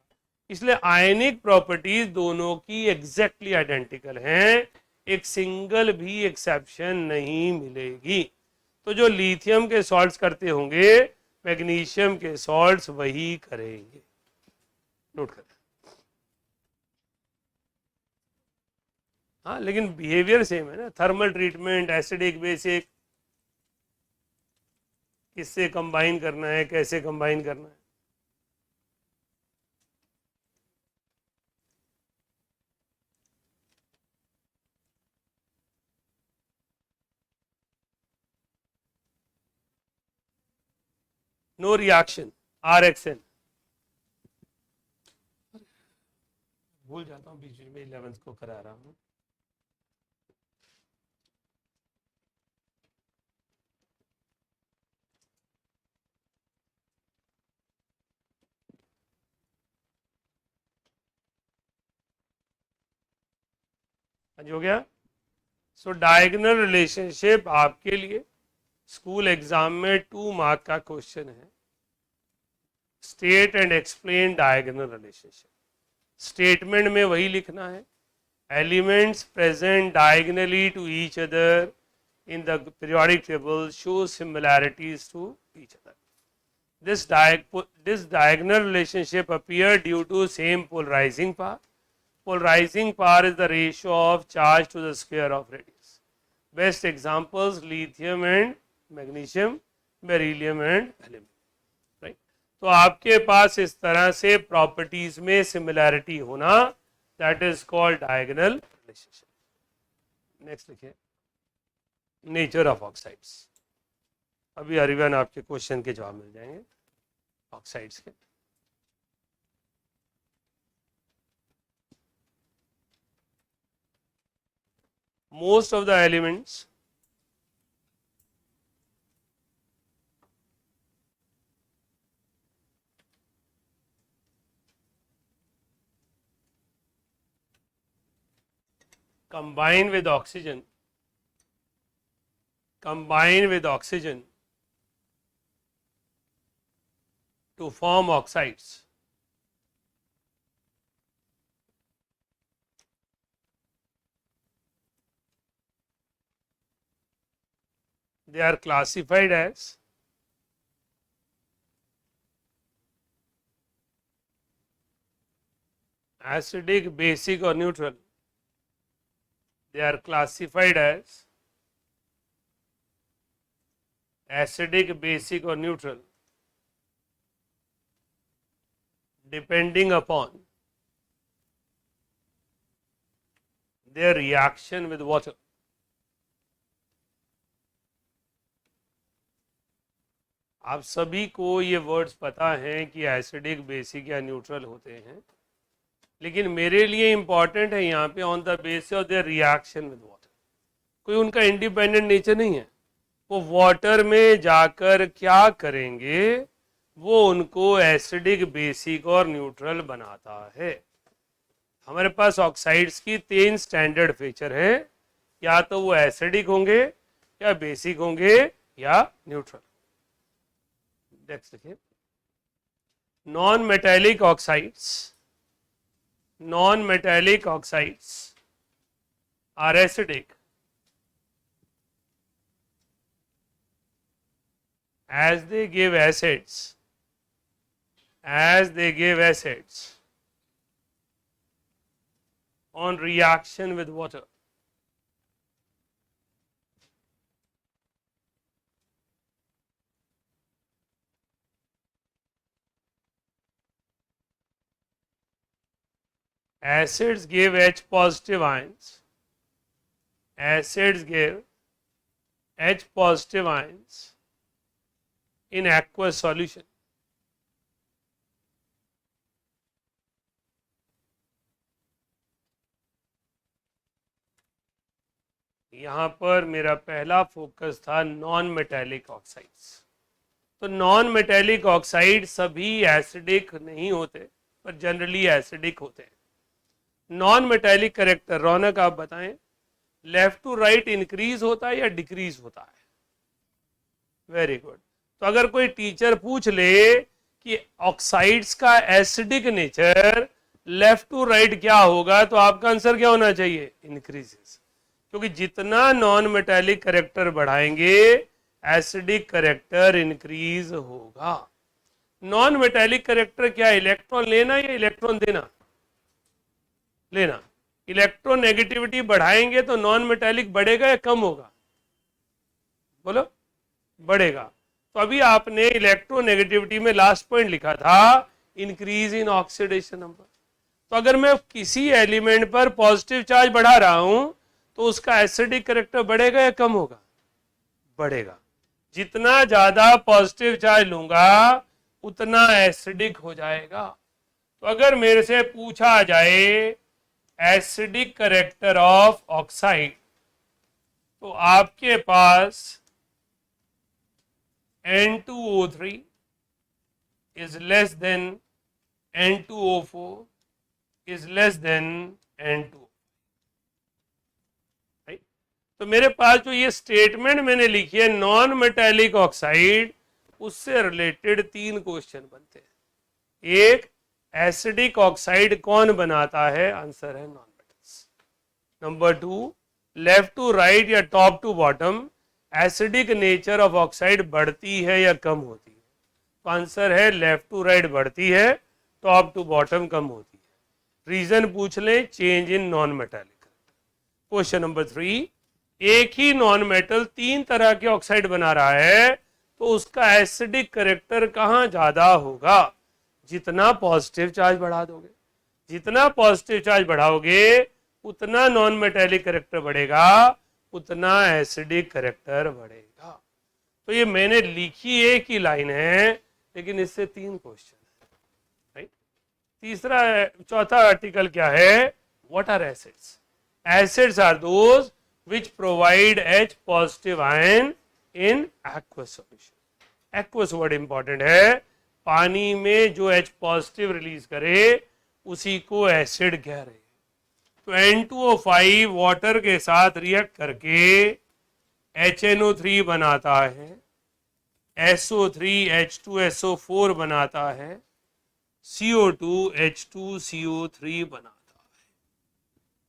इसलिए आयनिक प्रॉपर्टीज दोनों की एग्जैक्टली आइडेंटिकल हैं, एक सिंगल भी एक्सेप्शन नहीं मिलेगी। तो जो लिथियम के सॉल्ट्स करते होंगे, मैग्नीशियम के सॉल्ट्स वही करेंगे। नोट कर, हाँ, लेकिन बिहेवियर सेम है ना। थर्मल ट्रीटमेंट, एसिडिक बेसिक, किससे कंबाइन करना है, कैसे कंबाइन करना है। No reaction, RXN। भूल जाता हूँ बीच में, 11th को करा रहा हूँ। आज हो गया। सो डायगोनल रिलेशनशिप आपके लिए स्कूल एग्जाम में 2 मार्क का क्वेश्चन है। State and explain diagonal relationship. Statement में वही लिखना है, elements present diagonally to each other in the periodic table show similarities to each other. This diagonal relationship appear due to same polarizing power. Polarizing power is the ratio of charge to the square of radius. Best examples lithium and magnesium, beryllium and aluminum. Right? तो आपके पास इस तरह से प्रॉपर्टीज में सिमिलैरिटी होना, that is called diagonal relationship. Next लिखिए, नेचर ऑफ ऑक्साइड्स। अभी अरिवन आपके क्वेश्चन के जवाब मिल जाएंगे ऑक्साइड्स के। Most of the elements combine with oxygen to form oxides. They are classified as acidic, basic or neutral. They are classified as acidic, basic or neutral depending upon their reaction with water. आप सभी को ये वर्ड्स पता हैं कि एसिडिक, बेसिक या न्यूट्रल होते हैं, लेकिन मेरे लिए इंपॉर्टेंट है यहाँ पे on the basis of their reaction with water. कोई उनका इंडिपेंडेंट नेचर नहीं है। वो वाटर में जाकर क्या करेंगे, वो उनको एसिडिक, बेसिक और न्यूट्रल बनाता है। हमारे पास ऑक्साइड्स की 3 स्टैंडर्ड फीचर है, या तो वो एसिडिक होंगे, या बेसिक होंगे, या न्यूट्रल। नेक्स्ट देखिए, non metallic oxides are acidic as they give acids on reaction with water. Acids give H positive ions. In aqueous solution. यहां पर मेरा पहला फोकस था नॉन मेटेलिक ऑक्साइड्स। तो नॉन मेटेलिक ऑक्साइड सभी एसिडिक नहीं होते, पर जनरली एसिडिक होते हैं। नॉन मेटेलिक करेक्टर रौनक आप बताएं, लेफ्ट टू राइट इंक्रीज होता है या डिक्रीज होता है? Very good. तो अगर कोई टीचर पूछ ले कि ऑक्साइड्स का acidic nature left to right क्या होगा, तो आपका आंसर क्या होना चाहिए? इंक्रीजेस। क्योंकि जितना नॉन मेटेलिक करेक्टर बढ़ाएंगे, एसिडिक करेक्टर इंक्रीज होगा। नॉन मेटेलिक करेक्टर क्या, इलेक्ट्रॉन लेना या इलेक्ट्रॉन देना? लेना। इलेक्ट्रॉन नेगेटिविटी बढ़ाएंगे तो नॉन मेटेलिक बढ़ेगा या कम होगा? बोलो, बढ़ेगा। तो अभी आपने इलेक्ट्रोनेगेटिविटी में लास्ट पॉइंट लिखा था इंक्रीज इन ऑक्सीडेशन नंबर। तो अगर मैं किसी एलिमेंट पर पॉजिटिव चार्ज बढ़ा रहा हूं, तो उसका एसिडिक करेक्टर बढ़ेगा या कम होगा? बढ़ेगा। जितना ज्यादा पॉजिटिव चार्ज लूंगा, उतना एसिडिक हो जाएगा। तो अगर मेरे से पूछा जाए एसिडिक करेक्टर ऑफ ऑक्साइड, तो आपके पास N2O3 is less than N2O4 is less than N2. तो मेरे पास जो ये स्टेटमेंट मैंने लिखी है नॉन मेटेलिक ऑक्साइड, उससे रिलेटेड 3 क्वेश्चन बनते हैं। एक, एसिडिक ऑक्साइड कौन बनाता है? आंसर है non metals. Number 2, left to right या top to bottom acidic nature of oxide बढ़ती है या कम होती है? तो आंसर है लेफ्ट टू राइट बढ़ती है, टॉप टू बॉटम कम होती है। रीजन पूछ लें, change in non metallic. Question number 3, एक ही नॉन मेटल 3 तरह के ऑक्साइड बना रहा है, तो उसका एसिडिक करेक्टर कहां ज्यादा होगा? जितना पॉजिटिव चार्ज बढ़ा दोगे, जितना पॉजिटिव चार्ज बढ़ाओगे उतना नॉन मेटेलिक करेक्टर बढ़ेगा, उतना एसिडिक करेक्टर बढ़ेगा। तो ये मैंने लिखी एक ही लाइन है, लेकिन इससे 3 क्वेश्चन है, राइट। तीसरा, चौथा आर्टिकल क्या है? What are acids? Acids are those which provide H positive ion in aqueous solution। aqueous word important है, पानी में जो H positive रिलीज करे उसी को एसिड कह रहे हैं। तो N2O5 वाटर के साथ रिएक्ट करके HNO3 बनाता है, SO3 H2SO4 बनाता है, CO2 H2CO3 बनाता है।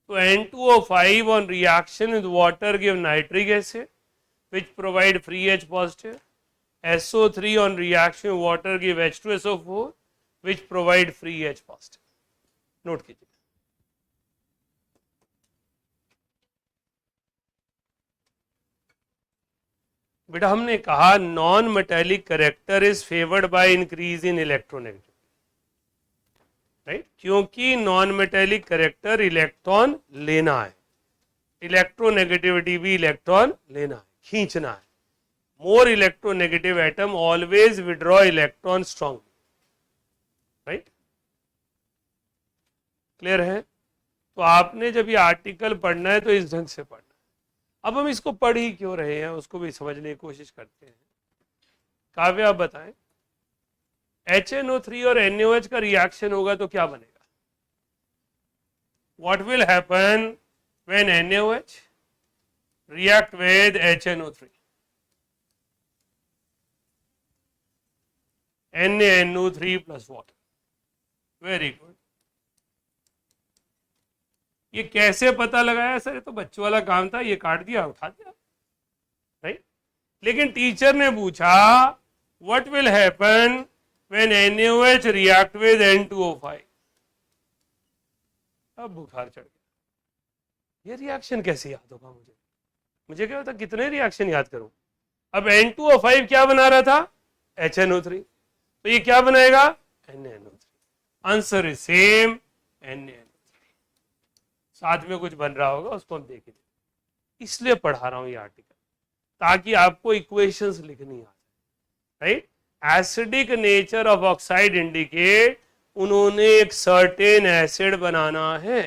So N2O5 on reaction with water give nitric acid which provide free H positive. SO3 on reaction with water give H2SO4 which provide free H positive. Note कीजिए। बेटा हमने कहा non metallic character is favoured by increase in electronegativity, right, क्योंकि नॉन मेटेलिक करेक्टर इलेक्ट्रॉन लेना है, इलेक्ट्रोनेगेटिविटी भी इलेक्ट्रॉन लेना है, खींचना है। More electronegative atom always withdraw electron strong, right, clear है? तो आपने जब ये आर्टिकल पढ़ना है तो इस ढंग से पढ़ना है। अब हम इसको पढ़ ही क्यों रहे हैं उसको भी समझने की कोशिश करते हैं। काव्य आप बताएं, HNO3 और NaOH का रिएक्शन होगा तो क्या बनेगा? What will happen when NaOH react with HNO3? NaNO3 plus water. Very good. ये कैसे पता लगाया सर? ये तो बच्चों वाला काम था, ये काट दिया उठा दिया, राइट। लेकिन टीचर ने पूछा what will happen when NaOH react with N2O5। अब बुखार चढ़ गया, ये रिएक्शन कैसे याद होगा मुझे? मुझे क्या होता, कितने रिएक्शन याद करूं? अब N2O5 क्या बना रहा था? HNO3, तो ये क्या बनाएगा? NaNO3। Answer is same, NaNO3। साथ में कुछ बन रहा होगा, उसको हम देखेंगे। इसलिए पढ़ा रहा हूं ये आर्टिकल, ताकि आपको इक्वेशंस लिखनी आ जाए, right. Acidic nature of oxide indicate उन्होंने एक सर्टेन एसिड बनाना है।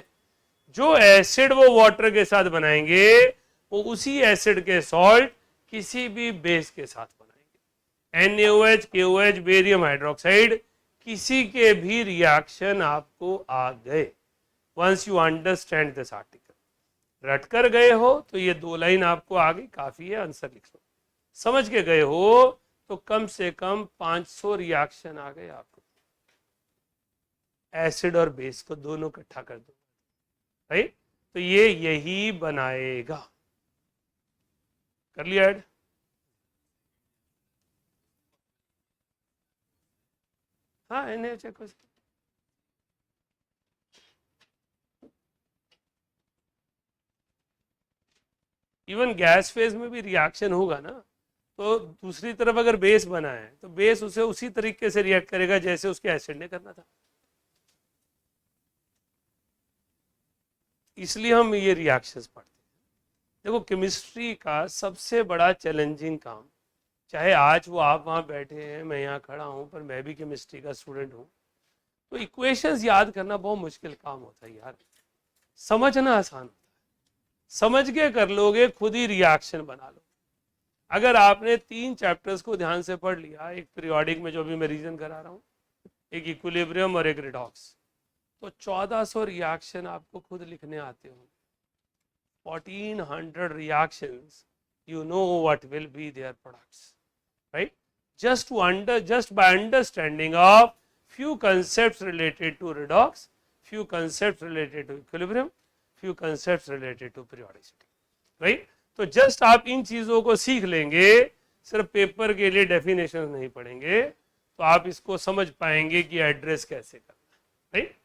जो एसिड वो वाटर के साथ बनाएंगे वो उसी एसिड के सॉल्ट किसी भी बेस के साथ बनाएंगे। NaOH, KOH, बेरियम हाइड्रोक्साइड, किसी के भी रिएक्शन आपको आ गए। Once you understand this article, रट कर गए हो तो ये 2 लाइन आपको आ गई, काफी है, आंसर लिख लो। समझ के गए हो तो कम से कम 500 रिएक्शन आ गए आपको, एसिड और बेस को दोनों इकट्ठा कर दो, राइट। तो ये यही बनाएगा। कर लिया ऐड? हाँ, NaOH को इवन गैस फेज में भी रिएक्शन होगा ना, तो दूसरी तरफ अगर बेस बना है तो बेस उसे उसी तरीके से रिएक्ट करेगा जैसे उसके एसिड ने करना था। इसलिए हम ये रिएक्शंस पढ़ते हैं। देखो केमिस्ट्री का सबसे बड़ा चैलेंजिंग काम, चाहे आज वो आप वहां बैठे हैं, मैं यहाँ खड़ा हूं, पर मैं भी केमिस्ट्री का स्टूडेंट हूं, तो इक्वेशंस याद करना बहुत मुश्किल काम होता है यार, समझना आसान होता है। समझ के कर लोगे, खुद ही रिएक्शन बना लो। अगर आपने 3 चैप्टर्स को ध्यान से पढ़ लिया, एक पीरियोडिक में जो भी मैं रीजन करा रहा हूं, एक इक्विलिब्रियम और एक रिडॉक्स, तो 1400 रिएक्शन आपको खुद लिखने आते होंगे। 1400 reactions, you know what will be their products, right? Just by understanding of few concepts related to redox, few concepts related to equilibrium, few concepts related to periodicity, right? तो जस्ट आप इन चीजों को सीख लेंगे, सिर्फ पेपर के लिए डेफिनेशन नहीं पढ़ेंगे, तो आप इसको समझ पाएंगे कि एड्रेस कैसे करना है, राइट?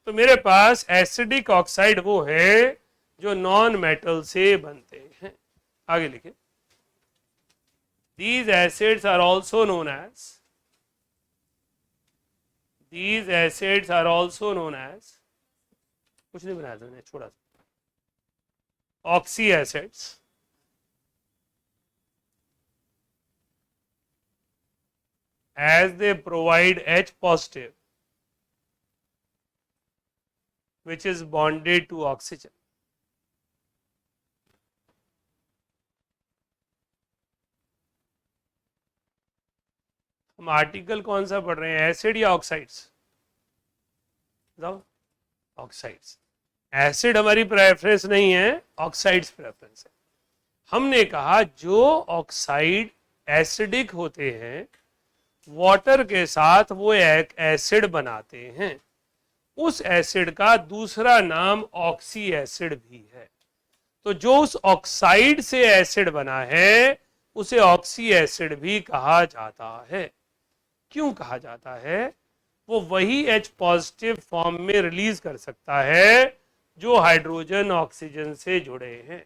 तो मेरे पास एसिडिक ऑक्साइड वो है जो नॉन मेटल से बनते हैं। आगे लिखे, these acids are also known as कुछ नहीं बनाया था मैंने, छोड़ा था, oxy acids as they provide H positive which is bonded to oxygen. हम आर्टिकल कौन सा पढ़ रहे हैं, एसिड या ऑक्साइड्स? बताओ, ऑक्साइड्स। एसिड हमारी प्रेफरेंस नहीं है, ऑक्साइड्स प्रेफरेंस है। हमने कहा जो ऑक्साइड एसिडिक होते हैं, वाटर के साथ वो एक एसिड बनाते हैं, उस एसिड का दूसरा नाम ऑक्सी एसिड भी है। तो जो उस ऑक्साइड से एसिड बना है उसे ऑक्सी एसिड भी कहा जाता है। क्यों कहा जाता है? वो वही H पॉजिटिव फॉर्म में रिलीज कर सकता है जो हाइड्रोजन ऑक्सीजन से जुड़े हैं।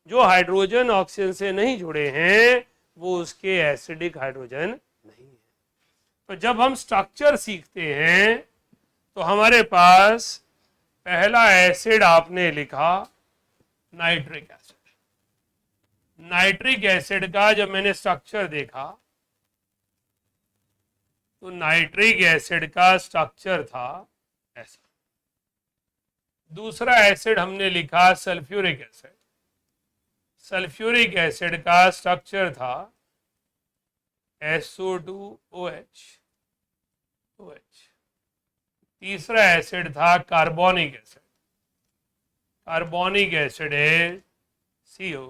जो हाइड्रोजन ऑक्सीजन से नहीं जुड़े हैं वो उसके एसिडिक हाइड्रोजन नहीं है। तो जब हम स्ट्रक्चर सीखते हैं तो हमारे पास पहला एसिड आपने लिखा नाइट्रिक एसिड। नाइट्रिक एसिड का जब मैंने स्ट्रक्चर देखा तो नाइट्रिक एसिड का स्ट्रक्चर था ऐसा। दूसरा एसिड हमने लिखा सल्फ्यूरिक एसिड। सल्फ्यूरिक एसिड का स्ट्रक्चर था SO2OH। तीसरा एसिड था कार्बोनिक एसिड। कार्बोनिक एसिड है CO।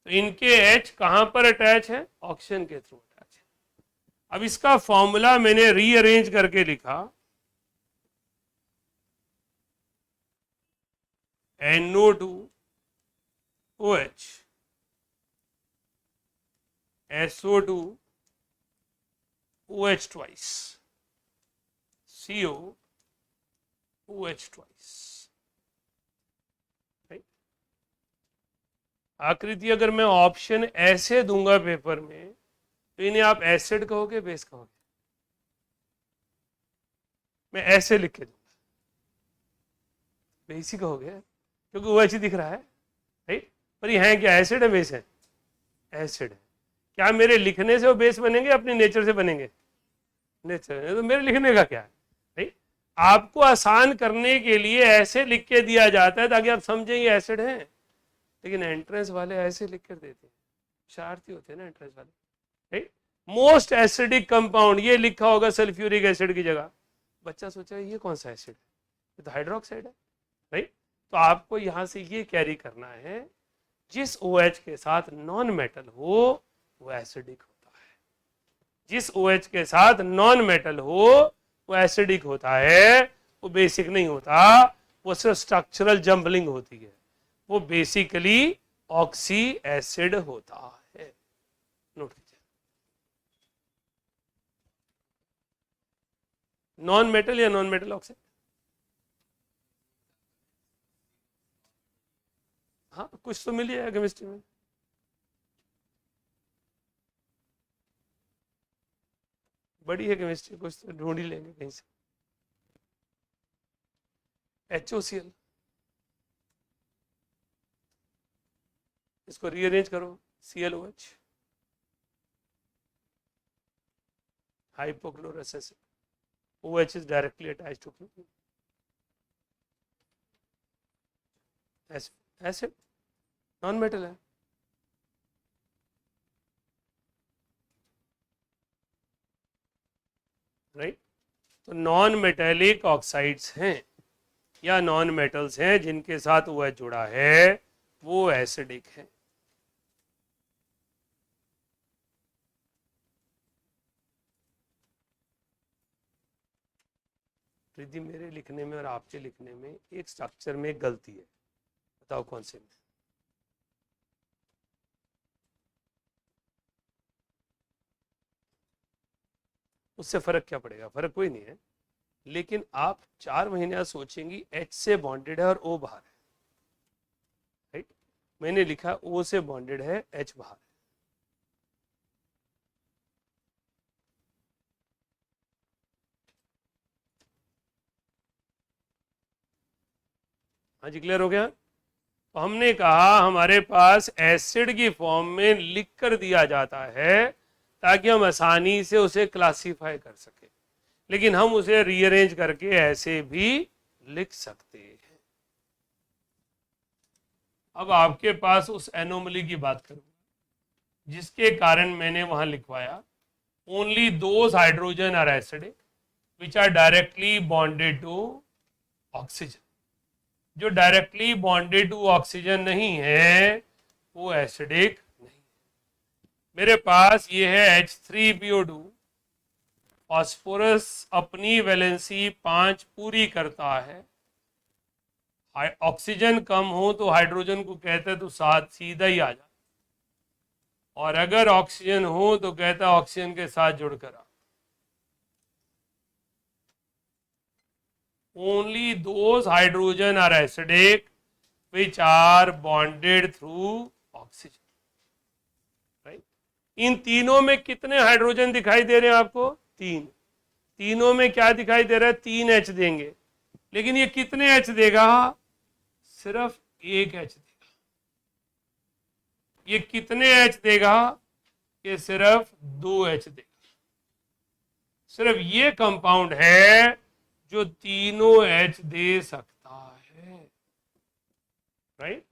तो इनके H कहां पर अटैच है? ऑक्सीजन के थ्रू अटैच है। अब इसका फॉर्मूला मैंने रीअरेंज करके लिखा, NO2OH SO2OH twice COOH twice। आकृति अगर मैं ऑप्शन ऐसे दूंगा पेपर में तो इन्हें आप एसिड कहोगे, बेस कहोगे? मैं ऐसे लिख के दूंगा, बेस ही कहोगे क्योंकि वो ऐसे दिख रहा है, राइट? पर ये है क्या, एसिड है बेस है? एसिड है। क्या मेरे लिखने से वो बेस बनेंगे, अपने नेचर से बनेंगे? नेचर। तो मेरे लिखने का क्या है, राइट? आपको आसान करने के लिए ऐसे लिख के दिया जाता है ताकि आप समझें ये एसिड है, लेकिन एंट्रेंस वाले ऐसे लिख कर देते हैं, शरारती होते हैं ना एंट्रेंस वाले, राइट? मोस्ट एसिडिक कंपाउंड ये लिखा होगा सल्फ्यूरिक एसिड की जगह, बच्चा सोचा ये कौन सा एसिड है, ये तो हाइड्रोक्साइड है, राइट? तो आपको यहां से ये कैरी करना है, जिस OH के साथ नॉन मेटल हो वो एसिडिक होता है, जिस OH के साथ नॉन मेटल हो वो एसिडिक होता है, वो बेसिक नहीं होता, वो सिर्फ स्ट्रक्चरल जंबलिंग होती है, वो बेसिकली ऑक्सी एसिड होता है। नोट कीजिए, नॉन मेटल या नॉन मेटल ऑक्साइड? हाँ, कुछ तो मिल जाएगा केमिस्ट्री में। बड़ी है केमिस्ट्री, कुछ तो ढूंढ ही लेंगे कहीं से। HOCl, इसको रीअरेंज करो, ClOH, hypochlorous acid, OH is directly attached to propane, acid non metal है, राइट? तो नॉन मेटेलिक ऑक्साइड्स हैं, या नॉन मेटल्स हैं जिनके साथ वो OH जुड़ा है वो एसिडिक है। रिद्धि, मेरे लिखने में और आपके लिखने में एक स्ट्रक्चर में एक गलती है, बताओ कौन से में? उससे फर्क क्या पड़ेगा? फर्क कोई नहीं है, लेकिन आप 4 महीने सोचेंगी H से बॉन्डेड है और O बाहर है, राइट? मैंने लिखा O से बॉन्डेड है, H बाहर है। हाँ जी, क्लियर हो गया? तो हमने कहा हमारे पास एसिड की फॉर्म में लिख कर दिया जाता है ताकि हम आसानी से उसे क्लासिफाई कर सके, लेकिन हम उसे रीअरेंज करके ऐसे भी लिख सकते हैं। अब आपके पास उस एनोमली की बात करूं जिसके कारण मैंने वहां लिखवाया only those hydrogen are acidic which are directly bonded to oxygen. जो डायरेक्टली बॉन्डेड टू ऑक्सीजन नहीं है वो एसिडिक नहीं। मेरे पास ये है H3PO2, फास्फोरस अपनी वैलेंसी 5 पूरी करता है, ऑक्सीजन कम हो तो हाइड्रोजन को कहते तो साथ सीधा ही आ जा, और अगर ऑक्सीजन हो तो कहता ऑक्सीजन के साथ जुड़कर आ। Only those hydrogen are acidic which are bonded through oxygen, right? इन तीनों में कितने हाइड्रोजन दिखाई दे रहे हैं आपको? 3। तीनों में क्या दिखाई दे रहा है? 3 H देंगे, लेकिन ये कितने H देगा? सिर्फ 1 H देगा। ये कितने H देगा? ये सिर्फ 2 H देगा। सिर्फ ये कंपाउंड है जो तीनों H दे सकता है, राइट?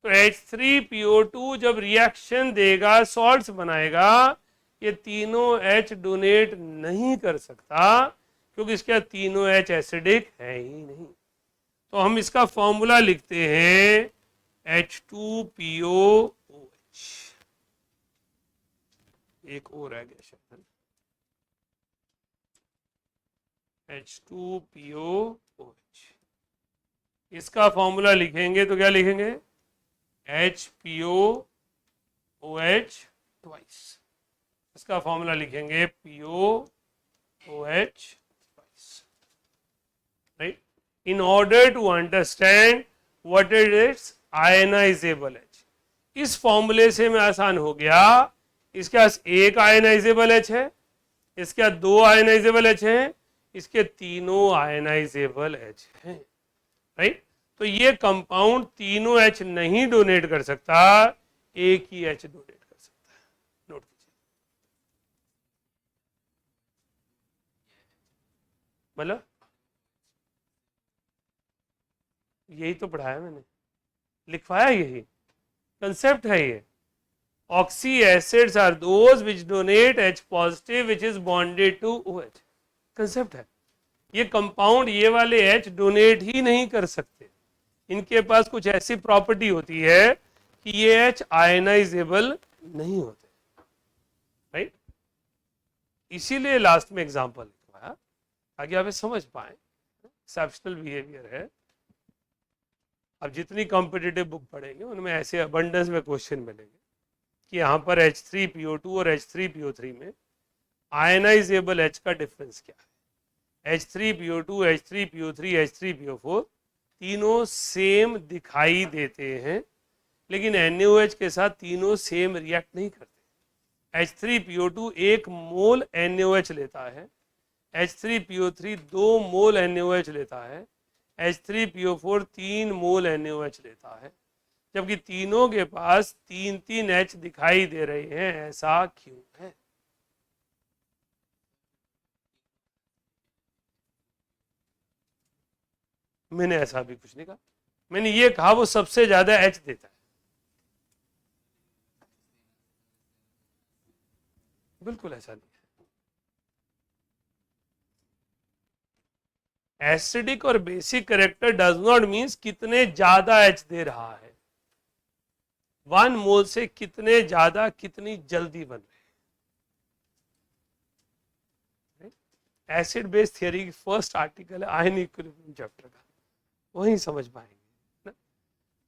तो H3PO2 जब रिएक्शन देगा, सॉल्ट्स बनाएगा, ये तीनों H डोनेट नहीं कर सकता क्योंकि इसके तीनों H एसिडिक है ही नहीं। तो हम इसका फॉर्मूला लिखते हैं H2POOH। एक और रह गया शब्द, H2POOH। इसका फॉर्मूला लिखेंगे तो क्या लिखेंगे? HPOOH twice. इसका फॉर्मूला लिखेंगे POOH twice, right? In order to understand what is its ionisable H। इस फॉर्मूले से में आसान हो गया, इसके पास एक आयनाइजेबल H है, इसके पास 2 आयनाइजेबल H है, इसके तीनों आयनाइजेबल H हैं, राइट? तो ये कंपाउंड तीनों H नहीं डोनेट कर सकता, एक ही H डोनेट कर सकता है। नोट कीजिए, मतलब यही तो पढ़ाया मैंने, लिखवाया, यही कंसेप्ट है। ये oxy acids are those which donate H positive which is bonded to OH। Concept है। ये कंपाउंड ये वाले H डोनेट ही नहीं कर सकते, इनके पास कुछ ऐसी प्रॉपर्टी होती है कि ये H आयनाइजेबल नहीं होते, राइट? इसीलिए लास्ट में एग्जांपल लिखवाया ताकि आप समझ पाए। एक्सेप्शनल बिहेवियर है। अब जितनी कॉम्पिटिटिव बुक पढ़ेंगे उनमें ऐसे अबंडेंस में क्वेश्चन मिलेंगे कि यहाँ पर H3PO2 और H3PO3 में आयनाइजेबल H का डिफरेंस क्या है? H3PO2, H3PO3, H3PO4 तीनों सेम दिखाई देते हैं, लेकिन NaOH के साथ तीनों सेम रिएक्ट नहीं करते। H3PO2 1 मोल NaOH लेता है, H3PO3 2 मोल NaOH लेता है, H3PO4 3 मोल NaOH लेता है, जबकि तीनों के पास 3-3 H दिखाई दे रहे हैं। ऐसा क्यों है? मैंने ऐसा भी कुछ नहीं कहा, मैंने ये कहा वो सबसे ज्यादा H देता है। बिल्कुल ऐसा नहीं है। एसिडिक और basic character does not means कितने ज्यादा एच दे रहा है, 1 मोल से कितने ज्यादा कितनी जल्दी बन रहे। एसिड बेस थियरी की फर्स्ट आर्टिकल है आयन इक्विलिब्रियम चैप्टर का, वही समझ पाएंगे।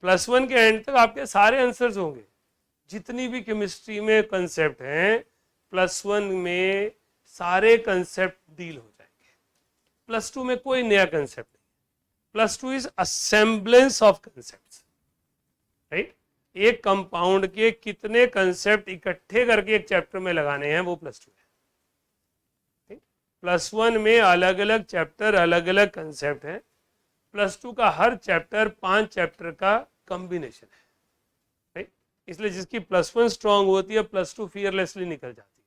+1 के एंड तक आपके सारे आंसर्स होंगे, जितनी भी केमिस्ट्री में कंसेप्ट हैं +1 में सारे कंसेप्ट डील हो जाएंगे। +2 में कोई नया कंसेप्ट नहीं, +2 इज असेंबलेंस ऑफ कंसेप्ट, राइट। एक कंपाउंड के कितने कंसेप्ट इकट्ठे करके एक चैप्टर में लगाने हैं वो +2 है। +1 में अलग अलग चैप्टर अलग अलग कंसेप्ट है, +2 का हर चैप्टर 5 चैप्टर का कॉम्बिनेशन है, राइट। इसलिए जिसकी +1 स्ट्रांग होती है +2 फियरलेसली निकल जाती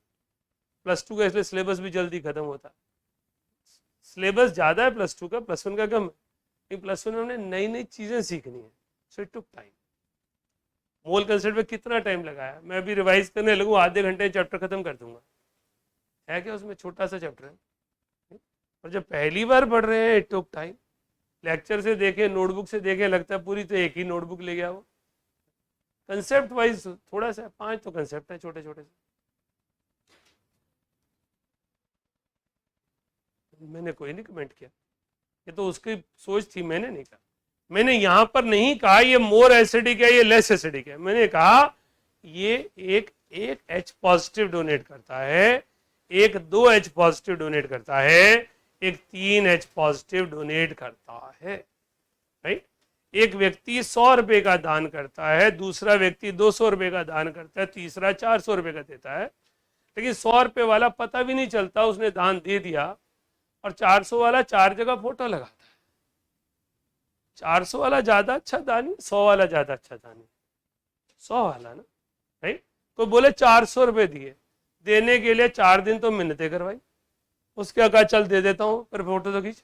है। +2 का इसलिए सिलेबस भी जल्दी खत्म होता है, सिलेबस ज्यादा है +2 का, +1 का कम है। +1 में हमने नई नई चीजें सीखनी है, so it took time. Mole concept में कितना टाइम लगाया, मैं अभी रिवाइज करने लगूँ आधे घंटे चैप्टर खत्म कर दूंगा, है क्या उसमें, छोटा सा चैप्टर है। और जब पहली बार पढ़ रहे हैं इट टुक टाइम, लेक्चर से देखें नोटबुक से देखें लगता है पूरी तो एक ही नोटबुक ले गया वो। कंसेप्ट वाइज थोड़ा सा 5 तो कंसेप्ट है छोटे छोटे से। मैंने कोई नहीं कमेंट किया, ये तो उसकी सोच थी, मैंने नहीं कहा। मैंने यहां पर नहीं कहा ये मोर एसिडिक है ये लेस एसिडिक है, मैंने कहा ये एक H पॉजिटिव डोनेट करता है, एक 2 H पॉजिटिव डोनेट करता है, एक 3 H पॉजिटिव डोनेट करता है, राइट। एक व्यक्ति 100 रुपए का दान करता है, दूसरा व्यक्ति 200 रुपए का दान करता है, तीसरा 400 रुपए का देता है। लेकिन 100 रुपए वाला पता भी नहीं चलता उसने दान दे दिया, और 400 वाला 4 जगह फोटो लगाता है। 400 वाला ज्यादा अच्छा दानी, 100 वाला ज्यादा अच्छा दानी, 100 वाला ना, राइट। तो बोले 400 रुपए दिए, देने के लिए 4 दिन तो मिन्नतें करवाई, उसके कहा चल दे देता हूं पर फोटो तो खींच।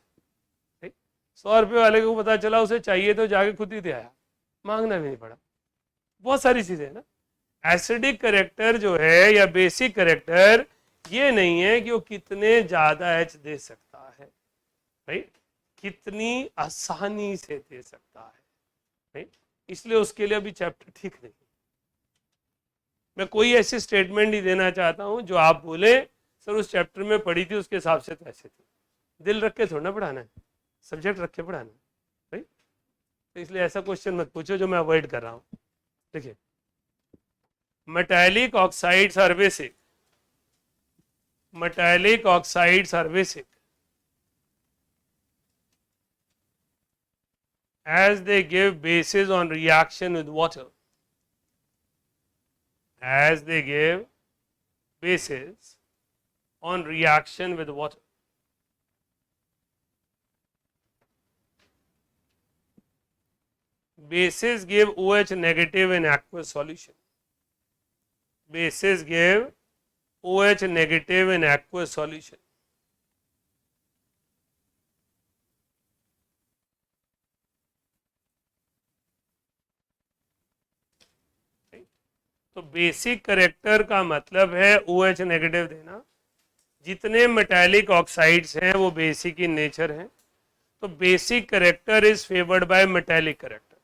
100 रुपये वाले को पता चला उसे चाहिए तो जाके खुद ही दे आया, मांगना भी नहीं पड़ा। बहुत सारी चीजें ना, एसिडिक करेक्टर जो है या बेसिक करेक्टर ये नहीं है कि वो कितने ज्यादा एच दे सकता है, राइट, कितनी आसानी से दे सकता है, राइट। इसलिए उसके लिए अभी चैप्टर ठीक नहीं। मैं कोई ऐसी स्टेटमेंट नहीं देना चाहता हूं जो आप बोले सर उस चैप्टर में पढ़ी थी उसके हिसाब से तो ऐसे थी, दिल रख के थोड़ा ना पढ़ाना है, सब्जेक्ट रख के पढ़ाना, राइट। तो इसलिए ऐसा क्वेश्चन मत पूछो जो मैं अवॉइड कर रहा हूं। देखिए, metallic oxides are basic, metallic oxides are basic as they give bases on reaction with water, as they give bases on reaction with water. Bases give OH negative in aqueous solution, bases give OH negative in aqueous solution. तो बेसिक करेक्टर का मतलब है OH नेगेटिव देना। जितने मेटालिक ऑक्साइड्स हैं वो बेसिक इन नेचर हैं, तो basic character is favoured by metallic character.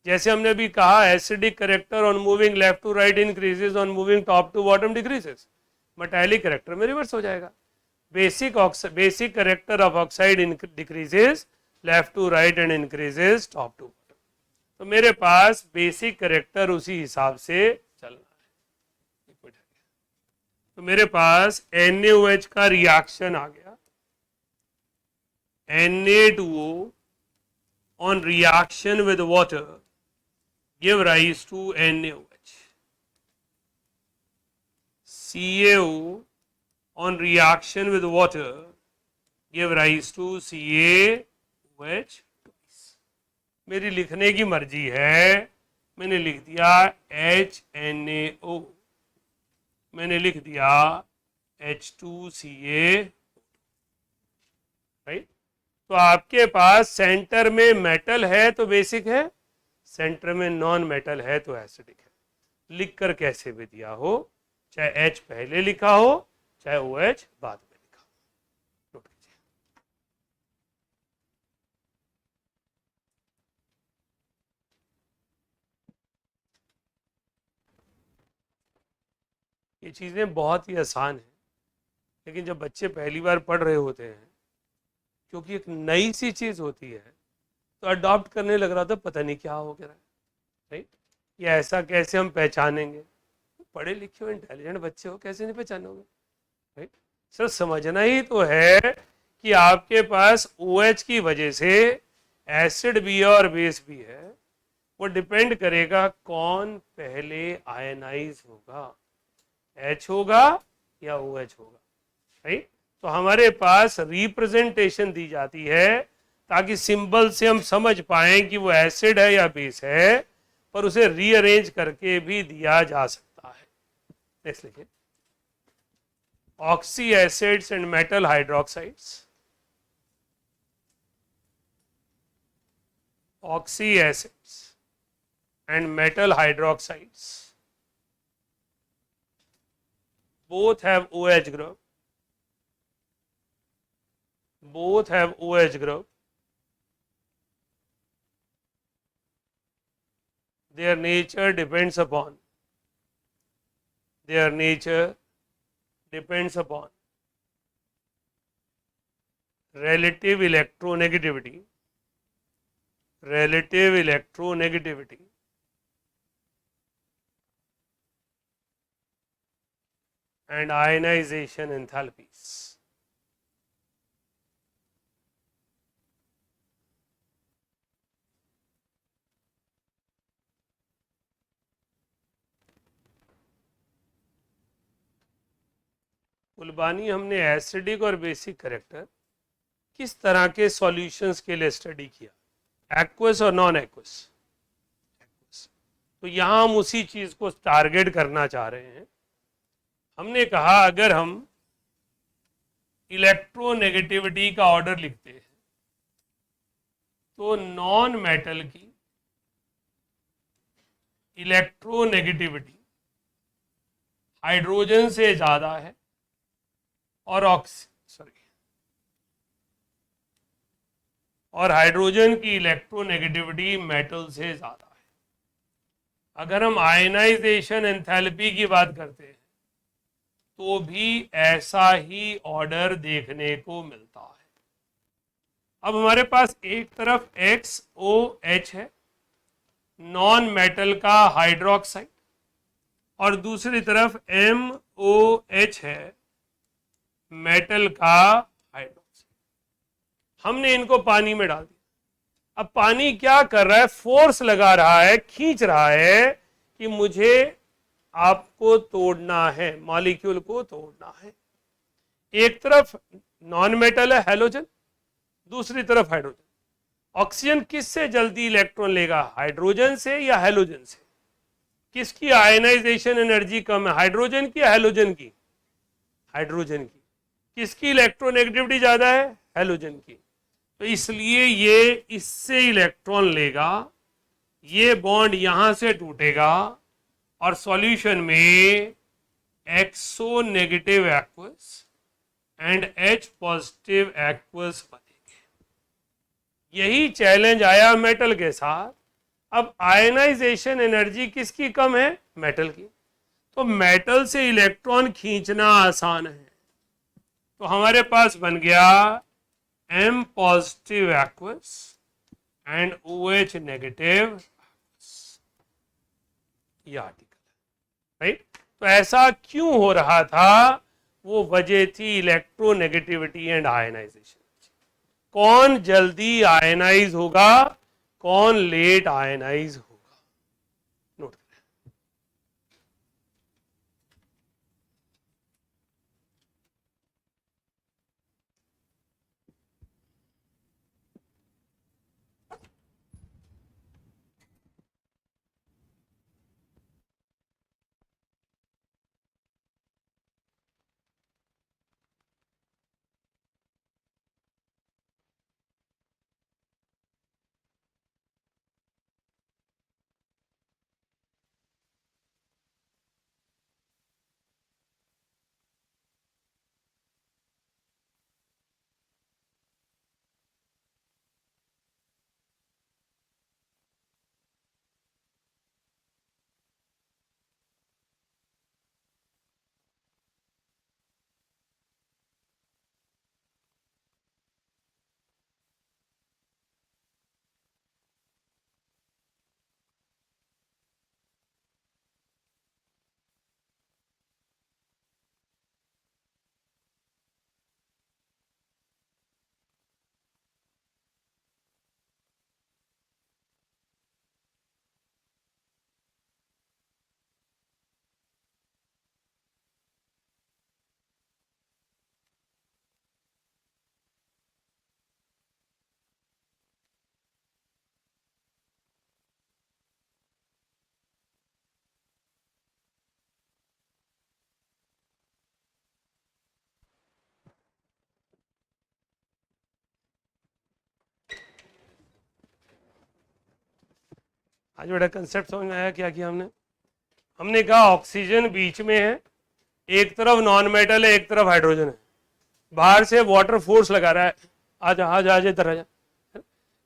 जैसे हमने भी कहा acidic character on moving left to right increases, on moving top to bottom decreases, metallic character में रिवर्स हो जाएगा। Basic character of oxide decreases left to right and increases top to bottom. तो मेरे पास बेसिक करेक्टर उसी हिसाब से चलना है। तो मेरे पास NaOH का रिएक्शन आ गया, Na2O on reaction with water give rise to NaOH. CaO on reaction with water give rise to CaOH. मेरी लिखने की मर्जी है, मैंने लिख दिया HNaO, मैंने लिख दिया H2Ca, राइट। तो आपके पास सेंटर में मेटल है तो बेसिक है, सेंटर में नॉन मेटल है तो एसिडिक है। लिखकर कैसे भी दिया हो, चाहे H पहले लिखा हो चाहे OH बाद में लिखा हो, नोट कीजिए। ये चीज़ें बहुत ही आसान हैं, लेकिन जब बच्चे पहली बार पढ़ रहे होते हैं, क्योंकि एक नई सी चीज़ होती है, तो अडॉप्ट करने लग रहा था, पता नहीं क्या हो गया, राइट? या ऐसा कैसे हम पहचानेंगे? पढ़े लिखे हो, इंटेलिजेंट बच्चे हो, कैसे नहीं पहचानोगे, राइट? सर समझना ही तो है कि आपके पास OH की वजह से एसिड भी है और बेस भी है, वो डिपेंड करेगा कौन पहले आयनाइज होगा, H होगा या OH होगा, राइट? तो हमारे पास रिप्रेजेंटेशन दी जाती है ताकि सिंबल से हम समझ पाएं कि वो एसिड है या बेस है, पर उसे रीअरेंज करके भी दिया जा सकता है। नेक्स्ट लिखिए, oxy acids and metal hydroxides, oxy acids and metal hydroxides both have OH group, both have OH group. Their nature depends upon, their nature depends upon relative electronegativity, relative electronegativity and ionization enthalpies. कुलबानी, हमने एसिडिक और बेसिक करेक्टर किस तरह के सॉल्यूशंस के लिए स्टडी किया, एक्वस और नॉन एक्वस? तो यहां हम उसी चीज को टारगेट करना चाह रहे हैं। हमने कहा अगर हम इलेक्ट्रोनेगेटिविटी का ऑर्डर लिखते हैं तो नॉन मेटल की इलेक्ट्रोनेगेटिविटी हाइड्रोजन से ज्यादा है और और हाइड्रोजन की इलेक्ट्रोनेगेटिविटी मेटल से ज्यादा है। अगर हम आयनाइजेशन एंथैल्पी की बात करते हैं तो भी ऐसा ही ऑर्डर देखने को मिलता है। अब हमारे पास एक तरफ XOH है, नॉन मेटल का हाइड्रोक्साइड, और दूसरी तरफ MOH है, मेटल का हाइड्रोक्साइड। हमने इनको पानी में डाल दिया। अब पानी क्या कर रहा है? फोर्स लगा रहा है, खींच रहा है कि मुझे आपको तोड़ना है, मॉलिक्यूल को तोड़ना है। एक तरफ नॉन मेटल है हैलोजन, दूसरी तरफ हाइड्रोजन। ऑक्सीजन किससे जल्दी इलेक्ट्रॉन लेगा, हाइड्रोजन से या हैलोजन से? किसकी आयनाइजेशन एनर्जी कम है, हाइड्रोजन की या हैलोजन की? हाइड्रोजन की। किसकी इलेक्ट्रोनेगेटिविटी ज्यादा है, हैलोजन की। तो इसलिए ये इससे इलेक्ट्रॉन लेगा, ये बॉन्ड यहां से टूटेगा और सॉल्यूशन में X negative aqueous and H positive aqueous बनेंगे। यही चैलेंज आया मेटल के साथ। अब आयनाइजेशन एनर्जी किसकी कम है, मेटल की। तो मेटल से इलेक्ट्रॉन खींचना आसान है, तो हमारे पास बन गया M positive aqueous and OH negative, ये आर्टिकल, राइट? तो ऐसा क्यों हो रहा था? वो वजह थी इलेक्ट्रोनेगेटिविटी एंड आयनाइजेशन। कौन जल्दी आयनाइज होगा, कौन लेट आयनाइज होगा, नोट करें। आज बड़ा कंसेप्ट समझ में आया। क्या किया हमने? हमने कहा ऑक्सीजन बीच में है, एक तरफ नॉन मेटल है, एक तरफ हाइड्रोजन है, बाहर से वाटर फोर्स लगा रहा है, आजा आजा आजा इधर आजा।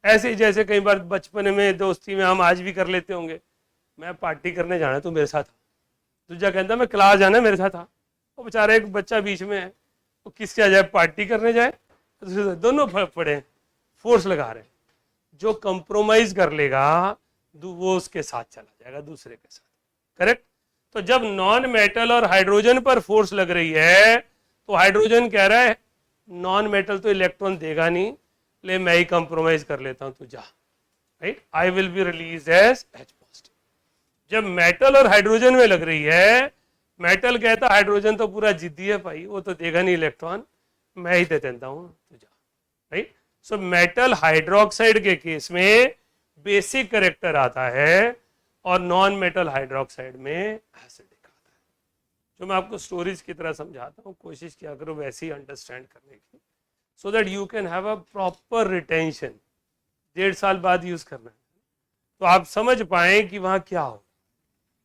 ऐसे ही जैसे कई बार बचपन में दोस्ती में हम आज भी कर लेते होंगे, मैं पार्टी करने जाना तू मेरे साथ, दूसरा कहता मैं क्लास जाना मेरे साथ था। वो बेचारा एक बच्चा बीच में है, वो किसके आ जाए, पार्टी करने जाए, दोनों पड़े फोर्स लगा रहे हैं। जो कंप्रोमाइज कर लेगा वो उसके साथ चला जाएगा, दूसरे के साथ। करेक्ट? तो जब नॉन मेटल और हाइड्रोजन पर फोर्स लग रही है तो हाइड्रोजन कह रहा है नॉन मेटल तो इलेक्ट्रॉन देगा नहीं, ले मैं ही कंप्रोमाइज कर लेता हूं, तू जा, right, I will be release as H positive. जब मेटल और हाइड्रोजन में लग रही है, मेटल कहता हाइड्रोजन तो पूरा जिद्दी है भाई, वो तो देगा नहीं इलेक्ट्रॉन, मैं ही दे देता हूं, तू जा, राइट। सो मेटल हाइड्रोक्साइड के केस में बेसिक करेक्टर आता है और नॉन मेटल हाइड्रोक्साइड में एसिडिक आता है। जो मैं आपको स्टोरीज की तरह समझाता हूँ, कोशिश किया करो वैसे ही अंडरस्टैंड करने की, so that you can have a proper retention. 1.5 साल बाद यूज करना है तो आप समझ पाए कि वहां क्या हो।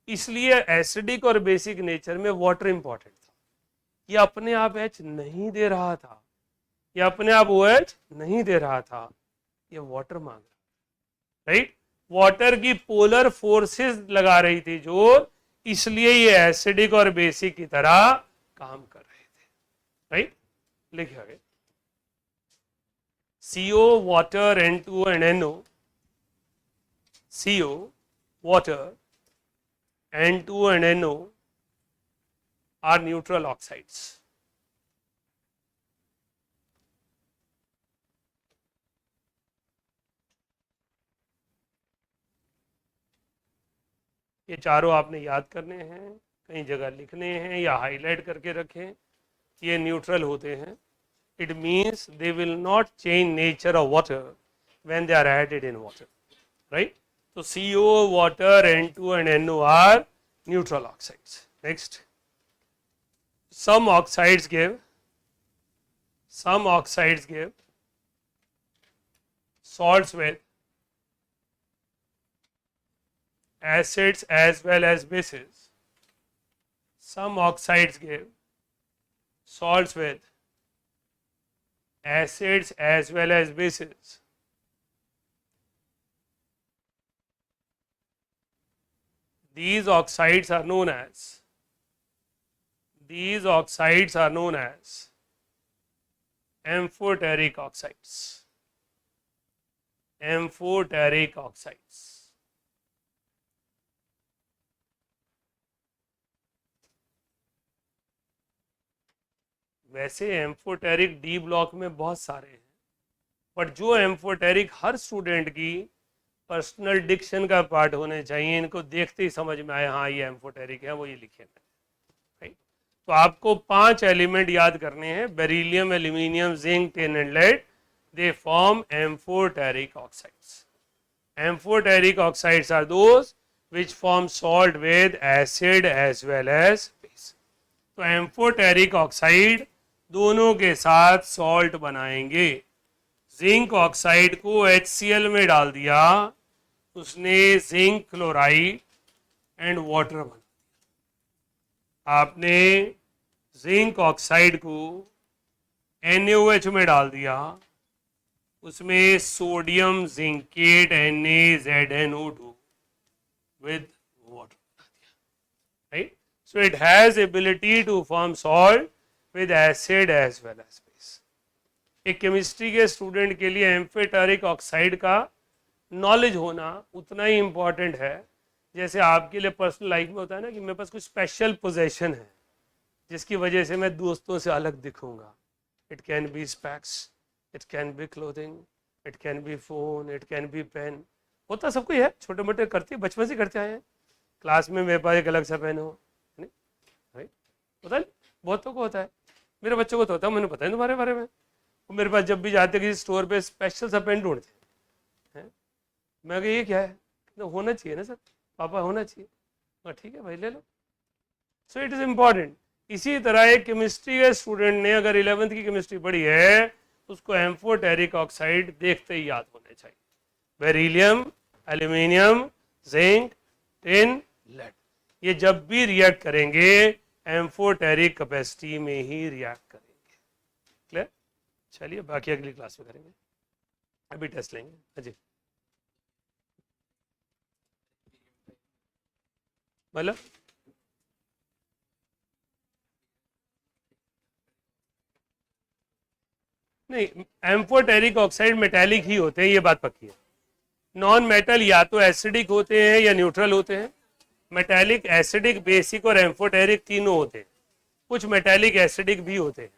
इसलिए एसिडिक और बेसिक नेचर में वाटर इंपॉर्टेंट था। ये अपने आप H नहीं दे रहा था, ये अपने आप OH नहीं दे रहा था, ये वाटर मांग रहा, राइट। वाटर की पोलर फोर्सेस लगा रही थी जो, इसलिए ये एसिडिक और बेसिक की तरह काम कर रहे थे, राइट। लिखिए आगे, CO water N2 and NO, CO water N2 and NO are neutral oxides. ये चारों आपने याद करने हैं, कई जगह लिखने हैं या हाईलाइट करके रखें। ये न्यूट्रल होते हैं, it means they will not change nature of water when they are added in water, right. तो CO water N2 and NO are neutral oxides. Next, some oxides give salts with acids as well as bases. Some oxides give salts with acids as well as bases. These oxides are known as amphoteric oxides. Amphoteric oxides. वैसे एम्फोटेरिक डी ब्लॉक में बहुत सारे हैं, बट जो एम्फोटेरिक हर स्टूडेंट की पर्सनल डिक्शन का पार्ट होने चाहिए, इनको देखते ही समझ में आए हाँ ये एम्फोटेरिक है, वो ये लिखे हैं, राइट। तो आपको 5 एलिमेंट याद करने हैं, beryllium, aluminium, zinc, tin and lead, they form amphoteric oxides. Amphoteric oxides are those which form salt with acid as well as base. तो एम्फोटेरिक ऑक्साइड दोनों के साथ सॉल्ट बनाएंगे। जिंक ऑक्साइड को HCl में डाल दिया, उसने जिंक क्लोराइड एंड वाटर बना दिया। आपने जिंक ऑक्साइड को NaOH में डाल दिया, उसमें sodium zincate NaZnO2 with water बना दिया, right? So it has ability to form salt with acid as well as base. एक केमिस्ट्री के स्टूडेंट के लिए एम्फोटेरिक ऑक्साइड का नॉलेज होना उतना ही इंपॉर्टेंट है जैसे आपके लिए पर्सनल लाइफ में होता है ना कि मेरे पास कुछ स्पेशल पोजेशन है जिसकी वजह से मैं दोस्तों से अलग दिखूंगा। It can be specs, it can be clothing, it can be phone, it can be pen. होता सबको ही है, छोटे मोटे करते बचपन से करते आए हैं। क्लास में मेरे पास एक अलग सा पेन हो, राइट, होता है, बहुतों को होता है, मेरे बच्चों को तो होता है, मैंने पता है तुम्हारे बारे में। वो मेरे पास जब भी जाते किसी स्टोर पे स्पेशल सा पेन ढूंढते हैं, मैं ये क्या है, तो होना चाहिए ना सर, पापा होना चाहिए, ठीक है भाई ले लो। So it is important. इसी तरह एक केमिस्ट्री के स्टूडेंट ने अगर 11th की केमिस्ट्री पढ़ी है उसको एम्फोटेरिक ऑक्साइड देखते ही याद होने चाहिए। Beryllium, aluminium, zinc, tin, lead. ये जब भी रिएक्ट करेंगे एम्फोटेरिक कैपेसिटी में ही रिएक्ट करेंगे। क्लियर? चलिए बाकी अगली क्लास में करेंगे, अभी टेस्ट लेंगे। अजय मतलब नहीं, एम्फोटेरिक ऑक्साइड मेटेलिक ही होते हैं, ये बात पक्की है। नॉन मेटल या तो एसिडिक होते हैं या न्यूट्रल होते हैं। मेटेलिक, एसिडिक, बेसिक और एम्फोटेरिक तीनों होते हैं। कुछ मेटेलिक एसिडिक भी होते हैं।